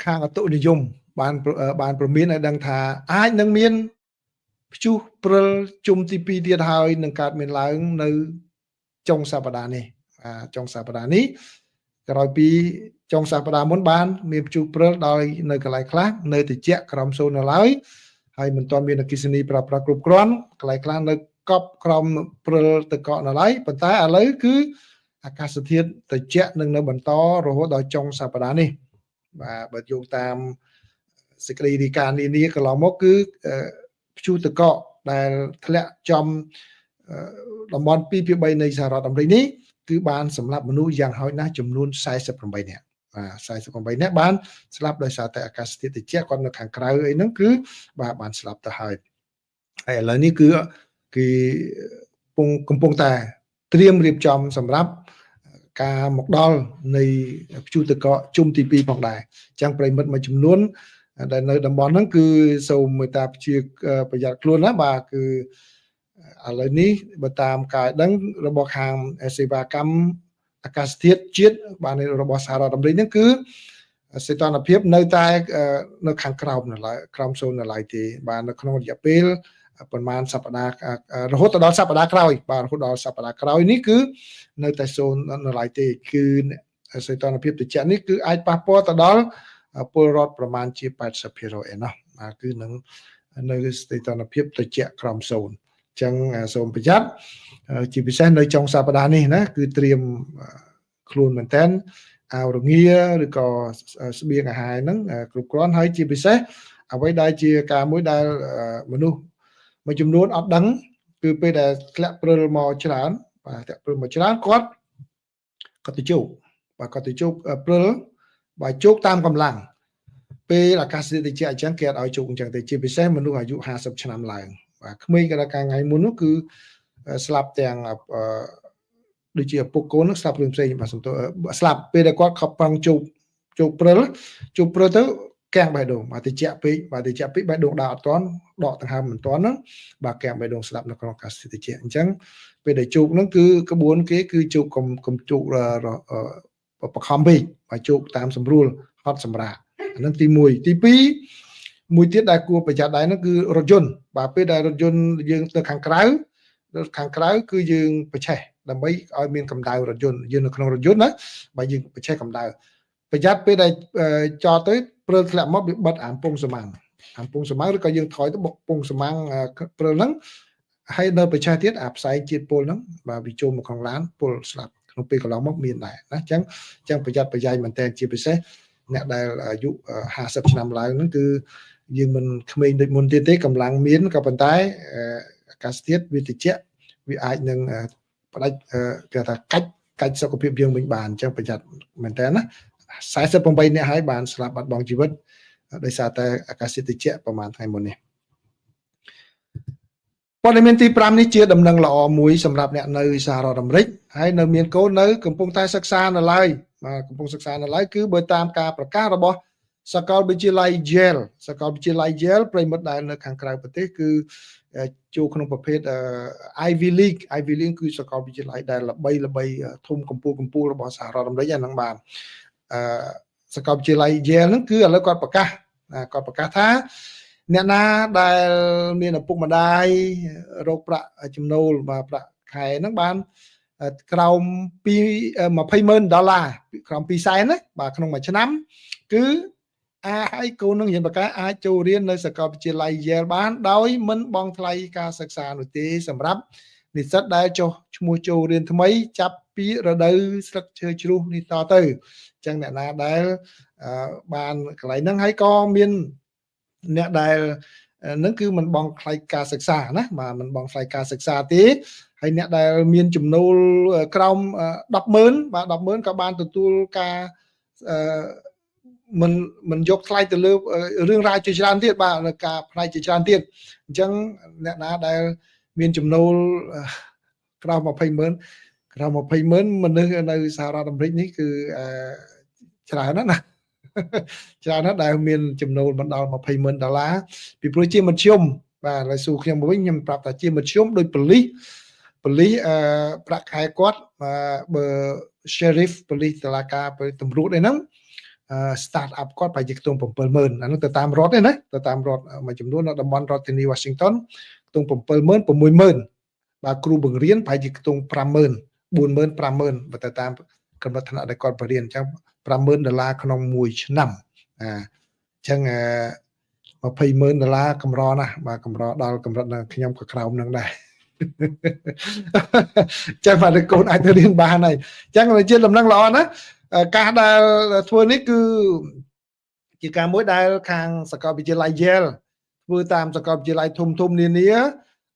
Speaker 1: ខាងអតុនិយមបានព្រមានឲ្យដឹងថាអាចនឹងមានព្យុះព្រិលជុំទី2ទៀតហើយនឹងកើតមានឡើងនៅចុងសប្តាហ៍នេះចុងសប្តាហ៍នេះក្រោយពីចុងសប្តាហ៍មុនបានមានព្យុះព្រិលដោយនៅកន្លែងខ្លះនៅត្រជាក់ក្រោមសូន្យនៅឡើយហើយមិនទាន់មានអគ្គិសនីប្រើប្រាស់គ្រប់គ្រាន់កន្លែងខ្លះនៅកប់ក្រោមព្រិលទៅកក់នៅឡើយប៉ុន្តែឥឡូវគឺអាកាសធាតុត្រជាក់នឹងនៅបន្តរហូតដល់ចុងសប្តាហ៍នេះបាទបើយោងតាមសេចក្តីរាយការណ៍នានាកន្លងមកគឺព្យុះទឹកកកដែលធ្លាក់ចំតំបន់2ភាគ3នៃសហរដ្ឋអាមេរិកនេះគឺបានសម្លាប់មនុស្សយ៉ាងហោចណាស់ចំនួន48នាក់បាទ48នាក់បានស្លាប់ដោយសារតែអាកាសធាតុត្រជាក់គាត់នៅខាងក្រៅអីហ្នឹងគឺបាទបានស្លាប់ទៅហើយឥឡូវនេះគឺគេកំពុងតែត្រៀមរៀបចំសម្រាប់ការមកដល់នៃព្យុះទឹកកកជុំទី2ផងដែរអញ្ចឹងប្រិមិត្តមួយចំនួនដែលនៅតំបន់ហ្នឹងគឺសូមមេត្តាព្យាប្រយ័ត្នខ្លួនណាបាទគឺឥឡូវនេះបើតាមការដឹងរបស់ខាងសេវាកម្មអាកាសធាតុជាតិបាទរបស់សហរដ្ឋអាមេរិកហ្នឹងគឺសីតុណ្ហភាពនៅតែនៅខាងក្រោមនៅឡើយក្រោមសូន្យនៅឡើយទេបាទនៅក្នុងរយៈពេលប្រហែលសប្តាហ៍រហូតដល់សប្តាហ៍ក្រោយបាទរហូតដល់សប្តាហ៍ក្រោយនេះគឺនៅតែសូន្យនៅឡើយទេគឺសីតុណ្ហភាពត្រជាក់នេះគឺអាចប៉ះពាល់ទៅដល់ពលរដ្ឋប្រមាណជា80%ឯណោះគឺនឹងនៅសីតុណ្ហភាពត្រជាក់ក្រោមសូន្យអញ្ចឹងសូមប្រយ័ត្នជាពិសេសនៅចុងសប្តាហ៍នេះណាគឺត្រៀមខ្លួនមែនតើអាវរងាឬក៏ស្បៀងអាហារហ្នឹងគ្រប់គ្រាន់ហើយជាពិសេសអ្វីដែលជាការមួយដែលមនុស្សមួយចំនួនអត់ដឹងគឺពេលដែលធ្លាក់ព្រិលមកច្រើនបាទធ្លាក់ព្រិលមកច្រើនគាត់ទៅជោគបាទគាត់ទៅជោគព្រិលបាទជោគតាមកម្លាំងពេលអាកាសធាតុត្រជាក់អញ្ចឹងគេអត់ឲ្យជោគអញ្ចឹងទេជាពិសេសមនុស្សអាយុ50ឆ្នាំឡើងបាទក្មេងកាលថ្ងៃមុននោះគឺស្លាប់ទាំងដូចជាឪពុកកូននឹងស្លាប់រឿងផ្សេងបាទសំទោស្លាប់ពេលដែលគាត់ខំប្រឹងជោគព្រិលទៅកាំងបេះដូងបាទត្រជាក់ពេកបេះដូងដើរអត់ទាន់ដកដង្ហើមមិនទាន់ហ្នឹងបាទកាំងបេះដូងស្លាប់នៅក្នុងអាកាសធាតុត្រជាក់អញ្ចឹងពេលដែលជោគហ្នឹងគឺក្បួនគេគឺជោគកុំជោគបខំពេកបាទជោគតាមសម្រួលហត់សម្រាប់អាហ្នឹងទី1ទី2មួយទៀតដែលគួរប្រយ័ត្នដែរហ្នឹងគឺរថយន្តបាទពេលដែលរថយន្តយើងទៅខាងក្រៅគឺយើងប្រឆេះដើម្បីឲ្យមានកម្ដៅរថយន្តយើងនៅក្នុងរថយន្តណាបើយើងប្រឆេះកម្ដៅប្រយ័ត្នពេលដែលចតទៅព្រិលធ្លាក់មកវាបិទអាំពងសម៉ាំងឬក៏យើងថយទៅបុកពងសម៉ាំងព្រិលហ្នឹងហើយនៅប្រឆេះទៀតអាផ្សែងជាតិពុលហ្នឹងបាទវាចូលមកក្នុងឡានពុលស្លាប់ក្នុងពេលកន្លងមកមានដែរណាអញ្ចឹងប្រយ័ត្នប្រយែងមែនតើជាពិសេសអ្នកដែលអាយុ50ឆ្នាំឡើងហ្នឹងគឺយើងមិនក្មេងដូចមុនទៀតទេកម្លាំងមានក៏ប៉ុន្តែអាកាសធាតុវាត្រជាក់វាអាចនឹងផ្ដាច់គេថាកាច់សុខភាពយើងវិញបានអញ្ចឹងប្រយ័ត្នមែនតើណា48នាក់ហើយបានស្លាប់បាត់បង់ជីវិតដោយសារតែអាកាសធាតុត្រជាក់ប្រហែលថ្ងៃមុននេះព័ត៌មានទី5នេះជាដំណឹងល្អមួយសម្រាប់អ្នកនៅសហរដ្ឋអាមេរិកហើយនៅមានកូននៅកំពុងតែសិក្សានៅឡើយបាទកំពុងសិក្សានៅឡើយគឺបើតាមការប្រកាសរបស់សាកលវិទ្យាល័យ Yale ប្រិមិត្តដែលនៅខាងក្រៅប្រទេសគឺចូលក្នុងប្រភេទ Ivy League គឺសាកលវិទ្យាល័យដែលល្បីធំកំពូលរបស់សហរដ្ឋអាមេរិកហ្នឹងបានសាកលវិទ្យាល័យ Yale ហ្នឹងគឺឥឡូវគាត់ប្រកាសថាអ្នកណាដែលមានឪពុកម្ដាយរកប្រាក់ចំណូលបាទប្រាក់ខែហ្នឹងបានក្រោម$200,000ក្រោម200,000ណាបាទក្នុងមួយឆ្នាំគឺឲ្យកូននឹងរៀនបកាអាចចូលរៀននៅសាកលវិទ្យាល័យ Yale បានដោយមិនបង់ថ្លៃការសិក្សានោះទេសម្រាប់និស្សិតដែលចុះឈ្មោះចូលរៀនថ្មីចាប់ពីរដូវស្លឹកឈើជ្រុះនេះតទៅអញ្ចឹងអ្នកណាដែលបានកន្លែងហ្នឹងហើយក៏មានអ្នកដែលនឹងគឺមិនបង់ថ្លៃការសិក្សាណាបាទមិនបង់ថ្លៃការសិក្សាទេហើយអ្នកដែលមានចំណូលក្រោម10,000បាទ10,000ក៏បានទទួលការមិនយកថ្លៃទៅលើរឿងរ៉ាវជាច្រើនទៀតបាទការផ្នែកជាច្រើនទៀតអញ្ចឹងអ្នកណាដែលមានចំណូលក្រោម$20,000មនុស្សនៅសហរដ្ឋអាមេរិកនេះគឺច្រើនណាស់ច្រើនណាស់ដែលមានចំណូលមិនដល់$20,000ពីព្រោះជាមធ្យម បាទហើយសួរខ្ញុំវិញខ្ញុំប្រាប់ថាជាមធ្យមដោយប៉ូលីសប្រាក់ខែគាត់បើ sheriff ប៉ូលីសតុលាការតម្រួតអីហ្នឹងstart up គាត់ប្រហែលជាខ្ទង់ 70000 អានោះទៅតាមរដ្ឋទេណាទៅតាមរដ្ឋមួយចំនួននៅតំបន់រដ្ឋធានី Washington ខ្ទង់ 70000 60000 បាទគ្រូបង្រៀនប្រហែលជាខ្ទង់ 50000 40000 50000បើទៅតាមកម្រិតថ្នាក់ដែលគាត់បរៀនអញ្ចឹង $50000 ក្នុងមួយឆ្នាំអញ្ចឹង$20000កម្រណាស់បាទកម្រដល់កម្រិតខ្ញុំក៏ក្រោមនឹងដែរចឹងបាទកូនអាចទៅរៀនបានហើយចឹងជាដំណឹងល្អណាស់ការដែលធ្វើនេះគឺជាការមួយដែលខាងសាកលវិទ្យាល័យ Yale ធ្វើតាមសាកលវិទ្យាល័យធំនានា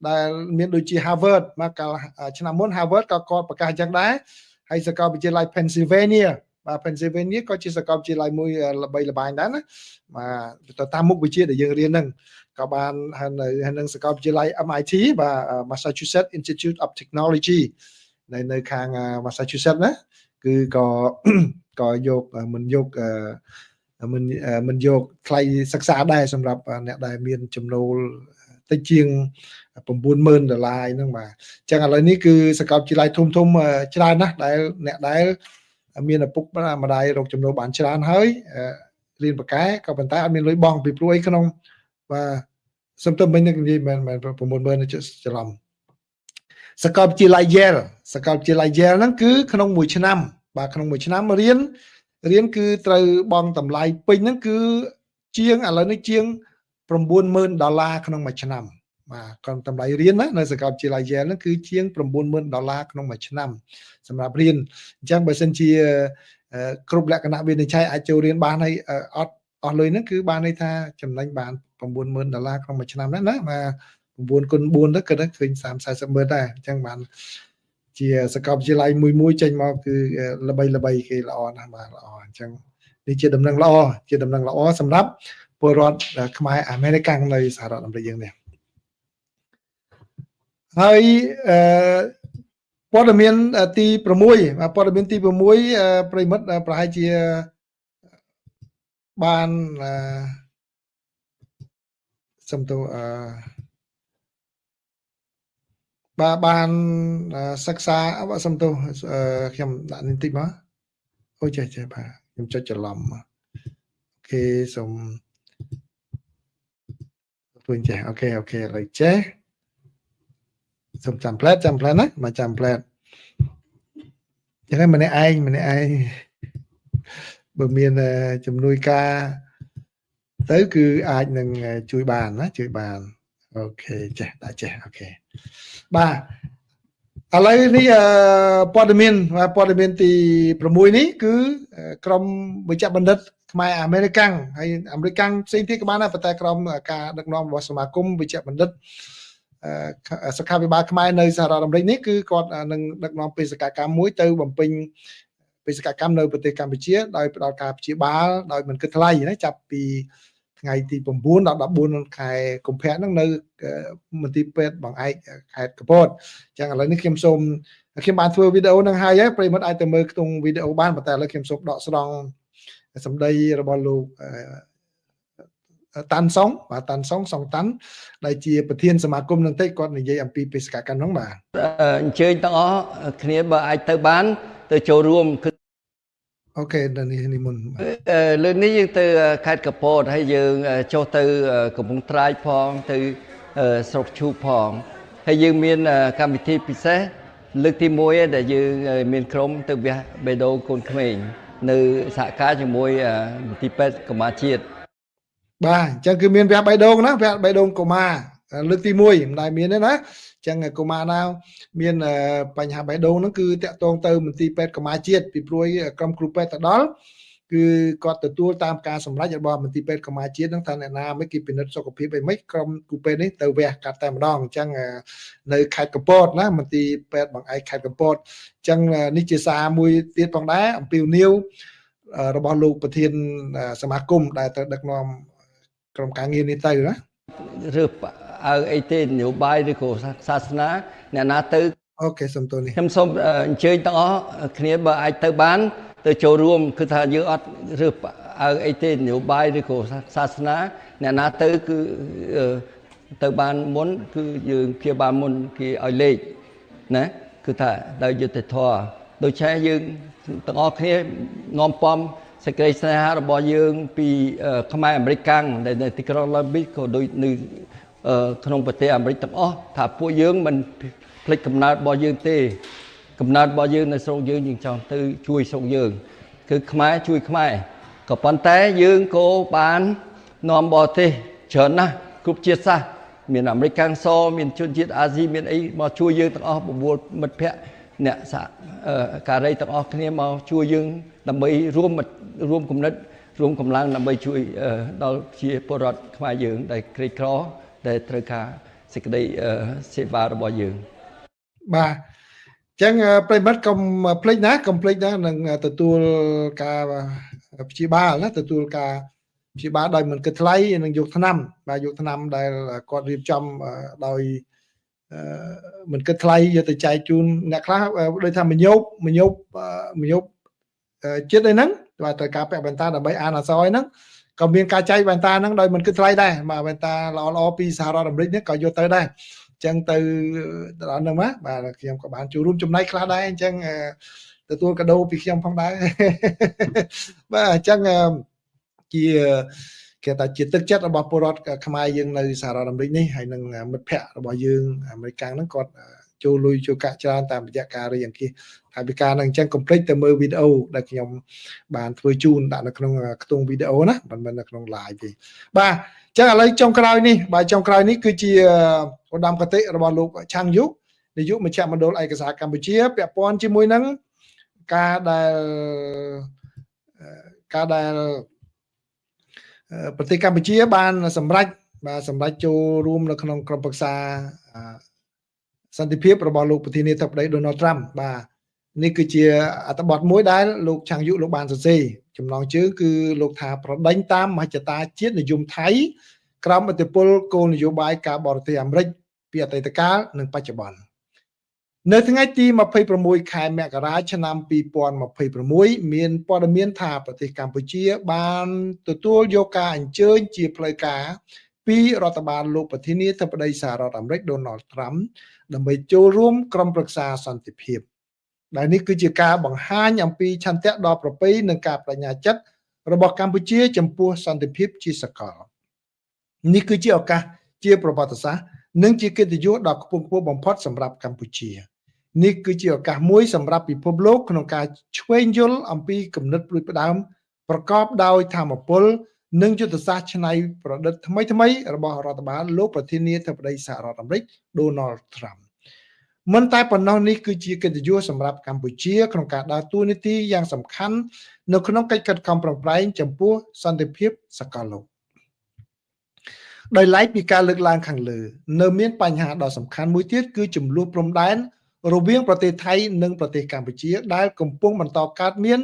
Speaker 1: ដែលមានដូចជា Harvard មកកាលឆ្នាំមុន Harvard ក៏គាត់ប្រកាសចឹងដែរហើយសាកលវិទ្យាល័យ Pennsylvania បាទ Pennsylvania ក៏ជាសាកលវិទ្យាល័យមួយល្បីល្បាញដែរណាបាទទៅតាមមុខវិជ្ជាដែលយើងរៀនហ្នឹងក៏បានហើយនៅសាកលវិទ្យាល័យ MIT បាទ Massachusetts Institute of Technology នៅខាង Massachusetts ណាគឺក៏យកមិនយកថ្លៃសិក្សាដែរសម្រាប់អ្នកដែលមានចំណូលតិចជាង$90000ហ្នឹងបាទអញ្ចឹងឥឡូវនេះគឺសាកលវិទ្យាល័យធំច្រើនណាស់ដែលអ្នកដែលមានឪពុកម្ដាយរកចំណូលបានច្រើនហើយរៀនបកែក៏ប៉ុន្តែអត់មានលុយបង់ពីព្រោះអីក្នុងបាទសំទោសមិញនឹងនិយាយមិន$90000ច្រឡំសាកលវិទ្យាល័យ Yale ហ្នឹងគឺក្នុងមួយឆ្នាំបាទក្នុងមួយឆ្នាំរៀនគឺត្រូវបង់តម្លៃពេញហ្នឹងគឺជាងឥឡូវនេះជាង$90000ក្នុងមួយឆ្នាំបាទcònតម្លៃរៀនណានៅសាកលវិទ្យាល័យ Yale ហ្នឹងគឺជាង$90000ក្នុងមួយឆ្នាំសម្រាប់រៀនអញ្ចឹងបើសិនជាគ្រប់លក្ខណៈវិនិច្ឆ័យអាចចូលរៀនបានហើយអស់លុយហ្នឹងគឺបានន័យថាចំណេញបាន$90000ក្នុងមួយឆ្នាំណាបាទ9គុណ4ទៅគឺឃើញ30-40ម៉ឺនដែរអញ្ចឹងបានជាសាកលវិទ្យាល័យមួយចេញមកគឺល្បីគេល្អណាស់បាទល្អអញ្ចឹងនេះជាដំណឹងល្អសម្រាប់ពលរដ្ឋខ្មែរអាមេរិកនៅសហរដ្ឋអាមេរិកយើងនេះហើយព័ត៌មានទី6ព័ត៌មានទី6ប្រិមិត្តប្រហែលជាបានសំទោបានសិក្សាសំទោខ្ញុំដាក់នេះតិចមកអូចេះបាទខ្ញុំចុចច្រឡំអូខេសូមធ្វើចេះអូខេឥឡូវចេះសូមចាំផ្លែតណាមកចាំផ្លែតចឹងហើយម្នាក់ឯងបើមានជំនួយការទៅគឺអាចនឹងជួយបានណាអូខេចេះអូខេបាទឥឡូវនេះព័ត៌មានទី6នេះគឺក្រុមវិជ្ជបណ្ឌិតខ្មែរអាមេរិកហើយអាមេរិកផ្សេងទៀតក៏បានដែរប៉ុន្តែក្រុមការដឹកនាំរបស់សមាគមវិជ្ជបណ្ឌិតសុខាភិបាលខ្មែរនៅសហរដ្ឋអាមេរិកនេះគឺគាត់នឹងដឹកនាំបេសកកម្មមួយទៅបំពេញបេសកកម្មនៅប្រទេសកម្ពុជាដោយផ្ដល់ការព្យាបាលដោយមិនគិតថ្លៃណាចាប់ពីថ្ងៃទី9ដល់14ខែកុម្ភៈហ្នឹងនៅមន្ទីរពេទ្យបង្អែកខេត្តកំពតអញ្ចឹងឥឡូវនេះខ្ញុំបានធ្វើវីដេអូហ្នឹងហើយប្រិយមិត្តអាចទៅមើលក្នុងវីដេអូបានប៉ុន្តែឥឡូវខ្ញុំសូមដកស្រង់សម្ដីរបស់លោកតាន់សុងតាន់ដែលជាប្រធានសមាគមនឹងតិចគាត់និយាយអំពីបេសកកម្មហ្នឹងបាទ
Speaker 2: អញ្ជើញទាំងអស់គ្នាបើអាចទៅបានទៅចូលរួម
Speaker 1: អូខេដល់នេះមុន
Speaker 2: លើនេះយើងទៅខេត្តកំពតហើយយើងចុះទៅកំពង់ត្រាយផងទៅស្រុកឈូកផងហើយយើងមានកម្មវិធីពិសេសលើកទី1ដែលយើងមានក្រុមទៅវះបេះដូងកូនក្មេងនៅសហការជាមួយមន្ទីរពេទ្យកុមារជាតិ
Speaker 1: បាទអញ្ចឹងគឺមានវះបេះដូងណាវះបេះដូងកុមារលើកទី1មិនដែលមានទេណាអញ្ចឹងកុមារណាមានបញ្ហាបេះដូងហ្នឹងគឺតាក់ទងទៅមន្ទីរពេទ្យកុមារជាតិពីព្រោះក្រុមគ្រូពេទ្យទៅដល់គឺគាត់ទទួលតាមការសម្រេចរបស់មន្ទីរពេទ្យកុមារជាតិហ្នឹងថាអ្នកណាមិនគេពិនិត្យសុខភាពអីមិនក្រុមគ្រូពេទ្យនេះទៅវះកាត់តែម្ដងអញ្ចឹងនៅខេត្តកំពតណាមន្ទីរពេទ្យបង្អែកខេត្តកំពតអញ្ចឹងនេះជាសារមួយទៀតផងដែរអំពីនីវរបស់លោកប្រធានសមាគមដែលទៅដឹកនាំក្រុមការងារនេះទៅណា
Speaker 2: ឬអីទេនយោបាយឬក៏សាសនាអ្នកណាទៅ
Speaker 1: អូខេសំទោសនេះ
Speaker 2: ខ្ញុំសូមអញ្ជើញទាំងអស់គ្នាបើអាចទៅបានទៅចូលរួមគឺថាយើងអត់រើសអើអីទេនយោបាយឬក៏សាសនាអ្នកណាទៅគឺ ទៅបានមុនគឺយើងព្យាបាលមុនគេឲ្យលេខណាគឺថាដោយយុត្តិធម៌ដូច្នេះយើងទាំងអស់គ្នានាំពំសេចក្តីស្នេហារបស់យើងពីខ្មែរអាមេរិកកាំងដែលនៅទីក្រុង Long Beach ក៏ដូចនៅក្នុងប្រទេសអាមេរិកទាំងអស់ថាពួកយើងមិនភ្លេចកំណើតរបស់យើងទេកំណើតរបស់យើងនៅស្រុកយើងចង់ទៅជួយស្រុកយើងគឺខ្មែរជួយខ្មែរក៏ប៉ុន្តែយើងក៏បាននាំបរទេសច្រើនណាស់គ្រប់ជាតិសាសន៍មានអាមេរិកកាំងសមានជនជាតិអាស៊ីមានអីមកជួយយើងទាំងអស់បបួលមិត្តភ័ក្តិអ្នកសហការីទាំងអស់គ្នាមកជួយយើងដើម្បីរួមគំនិតរួមកម្លាំងដើម្បីជួយដល់ជាពលរដ្ឋខ្មែរយើងដែលក្រីក្រដែលត្រូវការសេចក្តីសេវារបស់យើង
Speaker 1: បាទអញ្ចឹងប្រិមិត្តកុំភ្លេចណានឹងទទួលការព្យាបាលណាទទួលការព្យាបាលដោយមិនគិតថ្លៃនឹងយកថ្នាំបាទយកថ្នាំដែលគាត់រៀបចំដោយមិនគិតថ្លៃយកទៅចែកជូនអ្នកខ្លះដូចថាមញោបចិត្តអីហ្នឹងបាទត្រូវការពាក់វ៉ែនតាដើម្បីអានអក្សរអីហ្នឹងក៏មានការចែកវ៉ែនតាហ្នឹងដោយមិនគិតថ្លៃដែរបាទវ៉ែនតាល្អពីសហរដ្ឋអាមេរិកនេះក៏យកទៅដែរអញ្ចឹងទៅដល់ហ្នឹងណាបាទខ្ញុំក៏បានចូលរួមចំណែកខ្លះដែរអញ្ចឹងទទួលកាដូពីខ្ញុំផងដែរបាទអញ្ចឹងជាគេថាជាទឹកចិត្តរបស់ពលរដ្ឋខ្មែរយើងនៅសហរដ្ឋអាមេរិកនេះហើយនឹងមិត្តភ័ក្តិរបស់យើងអាមេរិកកាំងហ្នឹងគាត់ចូលលុយចូលកាក់ច្រើនតាមរយៈការរៀនអង្គាសហើយពីការហ្នឹងអញ្ចឹងកុំភ្លេចទៅមើលវីដេអូដែលខ្ញុំបានធ្វើជូនដាក់នៅក្នុងខ្ទង់វីដេអូណាមិនមែននៅក្នុង live ទេបាទអញ្ចឹងឥឡូវចុងក្រោយនេះគឺជាឧត្តមគតិរបស់លោកឆាងយុនាយកមជ្ឈមណ្ឌលឯកសារកម្ពុជាពាក់ព័ន្ធជាមួយនឹងការដែលប្រទេសកម្ពុជាបានសម្រេចចូលរួមនៅក្នុងក្រុមប្រឹក្សាសន្តិភាពរបស់លោកប្រធានាធិបតី Donald Trump បាទនេះគឺជាអត្ថបទមួយដែលលោកឆាងយុលោកបានសរសេរចំណងជើងគឺលោកថាប្រដេញតាមមហិច្ឆតាជាតិនិយមថៃក្រោមឥទ្ធិពលគោលនយោបាយការបរទេសអាមេរិកពីអតីតកាលនិងបច្ចុប្បន្ននៅថ្ងៃទី26ខែមករាឆ្នាំ2026មានព័ត៌មានថាប្រទេសកម្ពុជាបានទទួលយកការអញ្ជើញជាផ្លូវការពីរដ្ឋបាលលោកប្រធានាធិបតីសហរដ្ឋអាមេរិក Donald Trump ដើម្បីចូលរួមក្រុមប្រឹក្សាសន្តិភាពដែលនេះគឺជាការបង្ហាញអំពីឆន្ទៈដ៏ប្រពៃនិងការបញ្ញាចិត្តរបស់កម្ពុជាចំពោះសន្តិភាពជាសកលនេះគឺជាឱកាសជាប្រវត្តិសាស្ត្រនិងជាកិត្តិយសដ៏ខ្ពង់ខ្ពស់បំផុតសម្រាប់កម្ពុជានេះគឺជាឱកាសមួយសម្រាប់ពិភពលោកក្នុងការឆ្វេងយល់អំពីគំនិតផ្ដួចផ្ដើមប្រកបដោយធម៌ពលនិងយុទ្ធសាស្ត្រច្នៃប្រឌិតថ្មីរបស់រដ្ឋបាលលោកប្រធានាធិបតីសហរដ្ឋអាមេរិក Donald Trump មិនតែប៉ុណ្ណោះនេះគឺជាកិត្តិយសសម្រាប់កម្ពុជាក្នុងការដើរតួនាទីយ៉ាងសំខាន់នៅក្នុងកិច្ចខិតខំប្រឹងប្រែងចំពោះសន្តិភាពសកលលោកដោយឡែកពីការលើកឡើងខាងលើនៅមានបញ្ហាដ៏សំខាន់មួយទៀតគឺចំនួនព្រំដែនរវាងប្រទេសថៃនិងប្រទេសកម្ពុជាដែលកំពុងបន្តកើតមាន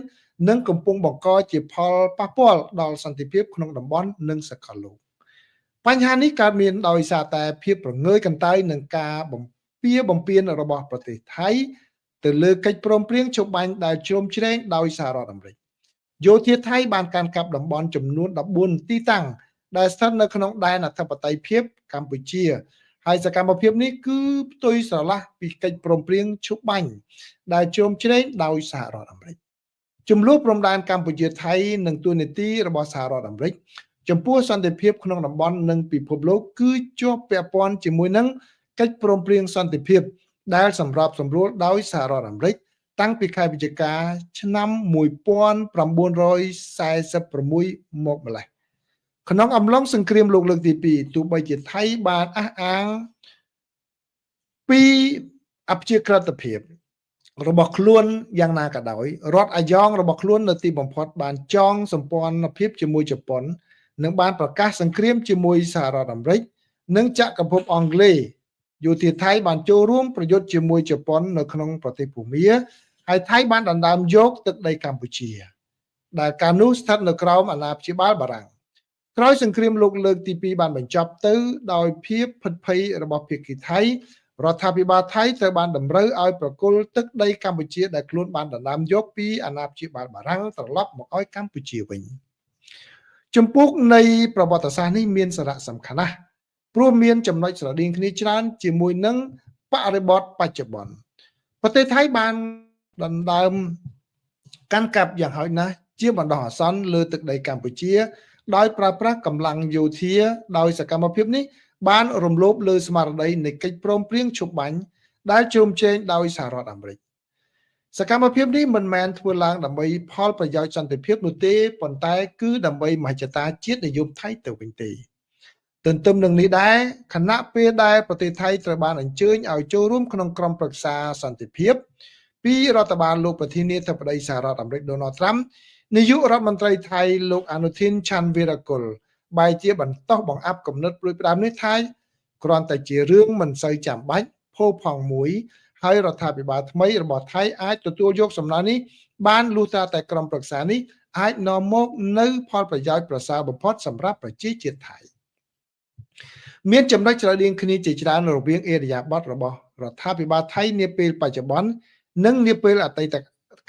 Speaker 1: និងកំពុងបង្កជាផលប៉ះពាល់ដល់សន្តិភាពក្នុងតំបន់និងសកលលោកបញ្ហានេះកើតមានដោយសារតែភាពប្រងើយកន្តើយនឹងការបំពានរបស់ប្រទេសថៃទៅលើកិច្ចព្រមព្រៀងជបាញ់ដែលជ្រោមជ្រែងដោយសហរដ្ឋអាមេរិកយោធាថៃបានកាន់កាប់តំបន់ចំនួន14ទីតាំងដែលស្ថិតនៅក្នុងដែនអធិបតេយ្យភាពកម្ពុជាហើយសកម្មភាពនេះគឺផ្ទុយស្រឡះពីកិច្ចព្រមព្រៀងឈប់បាញ់ដែលជ្រោមជ្រែងដោយសហរដ្ឋអាមេរិកចំនួនព្រំដែនកម្ពុជាថៃនិងទូនីតិរបស់សហរដ្ឋអាមេរិកចំពោះសន្តិភាពក្នុងតំបន់និងពិភពលោកគឺជាប់ពាក់ព័ន្ធជាមួយនឹងកិច្ចព្រមព្រៀងសន្តិភាពដែលសម្របសម្រួលដោយសហរដ្ឋអាមេរិកតាំងពីខែវិច្ឆិកាឆ្នាំ1946មកម្លេះក្នុងអំឡុងសង្គ្រាមលោកលើកទី2ទោះបីជាថៃបានអះអាងពីអព្យាក្រឹតភាពរបស់ខ្លួនយ៉ាងណាក៏ដោយរដ្ឋអាយ៉ងរបស់ខ្លួននៅទីបំផុតបានចងសម្ព័ន្ធភាពជាមួយជប៉ុននិងបានប្រកាសសង្គ្រាមជាមួយសហរដ្ឋអាមេរិកនិងចក្រភពអង់គ្លេសយោធាថៃបានចូលរួមប្រយុទ្ធជាមួយជប៉ុននៅក្នុងប្រទេសភូមាហើយថៃបានដណ្ដើមយកទឹកដីកម្ពុជាដែលកាលនោះស្ថិតនៅក្រោមអាណាព្យាបាលបារាំងក្រោយសង្គ្រាមលោកលើកទី2បានបញ្ចប់ទៅដោយភាពភិតភ័យរបស់ភាគីថៃរដ្ឋាភិបាលថៃត្រូវបានតម្រូវឲ្យប្រគល់ទឹកដីកម្ពុជាដែលខ្លួនបានដណ្ដើមយកពីអាណាព្យាបាលបារាំងត្រឡប់មកឲ្យកម្ពុជាវិញជំពូកនៃប្រវត្តិសាស្ត្រនេះមានសារៈសំខាន់ណាស់ ព្រោះមានចំណុចស្រដៀងគ្នាច្រើនជាមួយនឹងបរិបទបច្ចុប្បន្នប្រទេសថៃបានដណ្ដើមកាន់កាប់យ៉ាងហោចណាស់ជាបណ្ដោះអាសន្នលើទឹកដីកម្ពុជាដោយប្រើប្រាស់កម្លាំងយោធាដោយសកម្មភាពនេះបានរំលោភលើស្មារតីនៃកិច្ចព្រមព្រៀងឈប់បាញ់ដែលជ្រោមជ្រែងដោយសហរដ្ឋអាមេរិកសកម្មភាពនេះមិនមែនធ្វើឡើងដើម្បីផលប្រយោជន៍សន្តិភាពនោះទេប៉ុន្តែគឺដើម្បីមហិច្ឆតាជាតិនិយមថៃទៅវិញទេទន្ទឹមនឹងនេះដែរខណៈពេលដែលប្រទេសថៃត្រូវបានអញ្ជើញឲ្យចូលរួមក្នុងក្រុមប្រឹក្សាសន្តិភាពពីរដ្ឋបាលលោកប្រធានាធិបតីសហរដ្ឋអាមេរិកដូណាល់ត្រាំនាយករដ្ឋមន្ត្រីថៃលោកអនុทิនឆាន់វីរកុលបែរជាបន្តបង្អាប់គំនិតព្រួយផ្ដើមនេះថាគ្រាន់តែជារឿងមិនសូវចាំបាច់ផូរផង់មួយហើយរដ្ឋាភិបាលថ្មីរបស់ថៃអាចទទួលយកសំណើនេះបានលុះត្រាតែក្រុមប្រឹក្សានេះអាចនាំមកនៅផលប្រយោជន៍ប្រសើរបំផុតសម្រាប់ប្រជាជាតិថៃមានចំណុចស្រដៀងគ្នាជាច្រើនរវាងអេរយាប័តរបស់រដ្ឋាភិបាលថៃនាពេលបច្ចុប្បន្ននិងនាពេលអតីត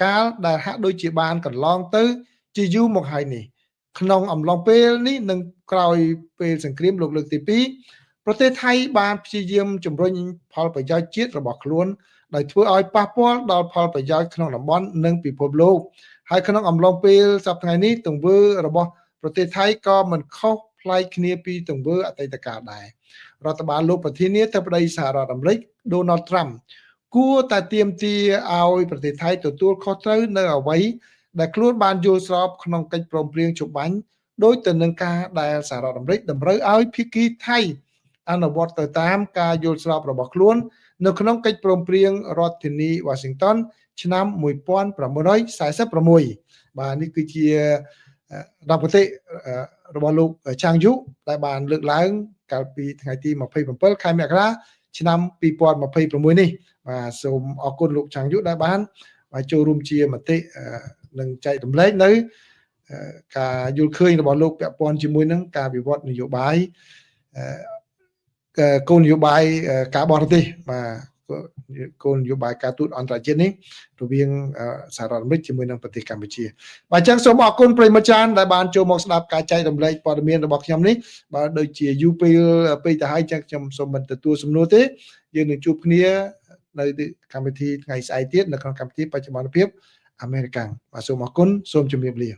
Speaker 1: កាលដែលហាក់ដូចជាបានកន្លងទៅជាយូរមកហើយនេះក្នុងអំឡុងពេលនេះនិងក្រោយពេលសង្គ្រាមលោកលើកទី2ប្រទេសថៃបានព្យាយាមជំរុញផលប្រយោជន៍ជាតិរបស់ខ្លួនដោយធ្វើឲ្យប៉ះពាល់ដល់ផលប្រយោជន៍ក្នុងតំបន់និងពិភពលោកហើយក្នុងអំឡុងពេលសប្តាហ៍នេះទង្វើរបស់ប្រទេសថៃក៏មិនខុសប្លែកគ្នាពីទង្វើអតីតកាលដែររដ្ឋបាលលោកប្រធានាធិបតីសហរដ្ឋអាមេរិកដូណាល់ត្រាំគួរតែទាមទារឲ្យប្រទេសថៃទទួលខុសត្រូវនៅអ្វីដែលខ្លួនបានយល់ស្របក្នុងកិច្ចព្រមព្រៀងជប់បាញ់ដោយទៅនឹងការដែលសហរដ្ឋអាមេរិកតម្រូវឲ្យភាគីថៃអនុវត្តទៅតាមការយល់ស្របរបស់ខ្លួននៅក្នុងកិច្ចព្រមព្រៀងរដ្ឋធានី Washington ឆ្នាំ1946បាទនេះគឺជារដ្ឋមន្ត្រីរបស់លោកឆាងយុដែលបានលើកឡើងកាលពីថ្ងៃទី27ខែមករាឆ្នាំ2026នេះបាទសូមអរគុណលោកឆាងយុដែលបានចូលរួមជាមតិនិងចែករំលែកនៅការយល់ឃើញរបស់លោកពាក់ព័ន្ធជាមួយនឹងការវិវត្តនយោបាយគោលនយោបាយការបរទេសបាទគោលនយោបាយការទូតអន្តរជាតិនេះរវាងសហរដ្ឋអាមេរិកជាមួយនឹងប្រទេសកម្ពុជាបាទអញ្ចឹងសូមអរគុណប្រិយមិត្តច្រើនដែលបានចូលមកស្ដាប់ការចែករំលែកព័ត៌មានរបស់ខ្ញុំនេះបាទដូចជាយូរពេលទៅហើយអញ្ចឹងខ្ញុំសូមមិនទទួលសំណួរទេយើងនឹងជួបគ្នានៅកម្មវិធីថ្ងៃស្អែកទៀតនៅក្នុងកម្មវិធីបច្ចុប្បន្នភាពអាមេរិកាំងបាទសូមអរគុណសូមជម្រាបលា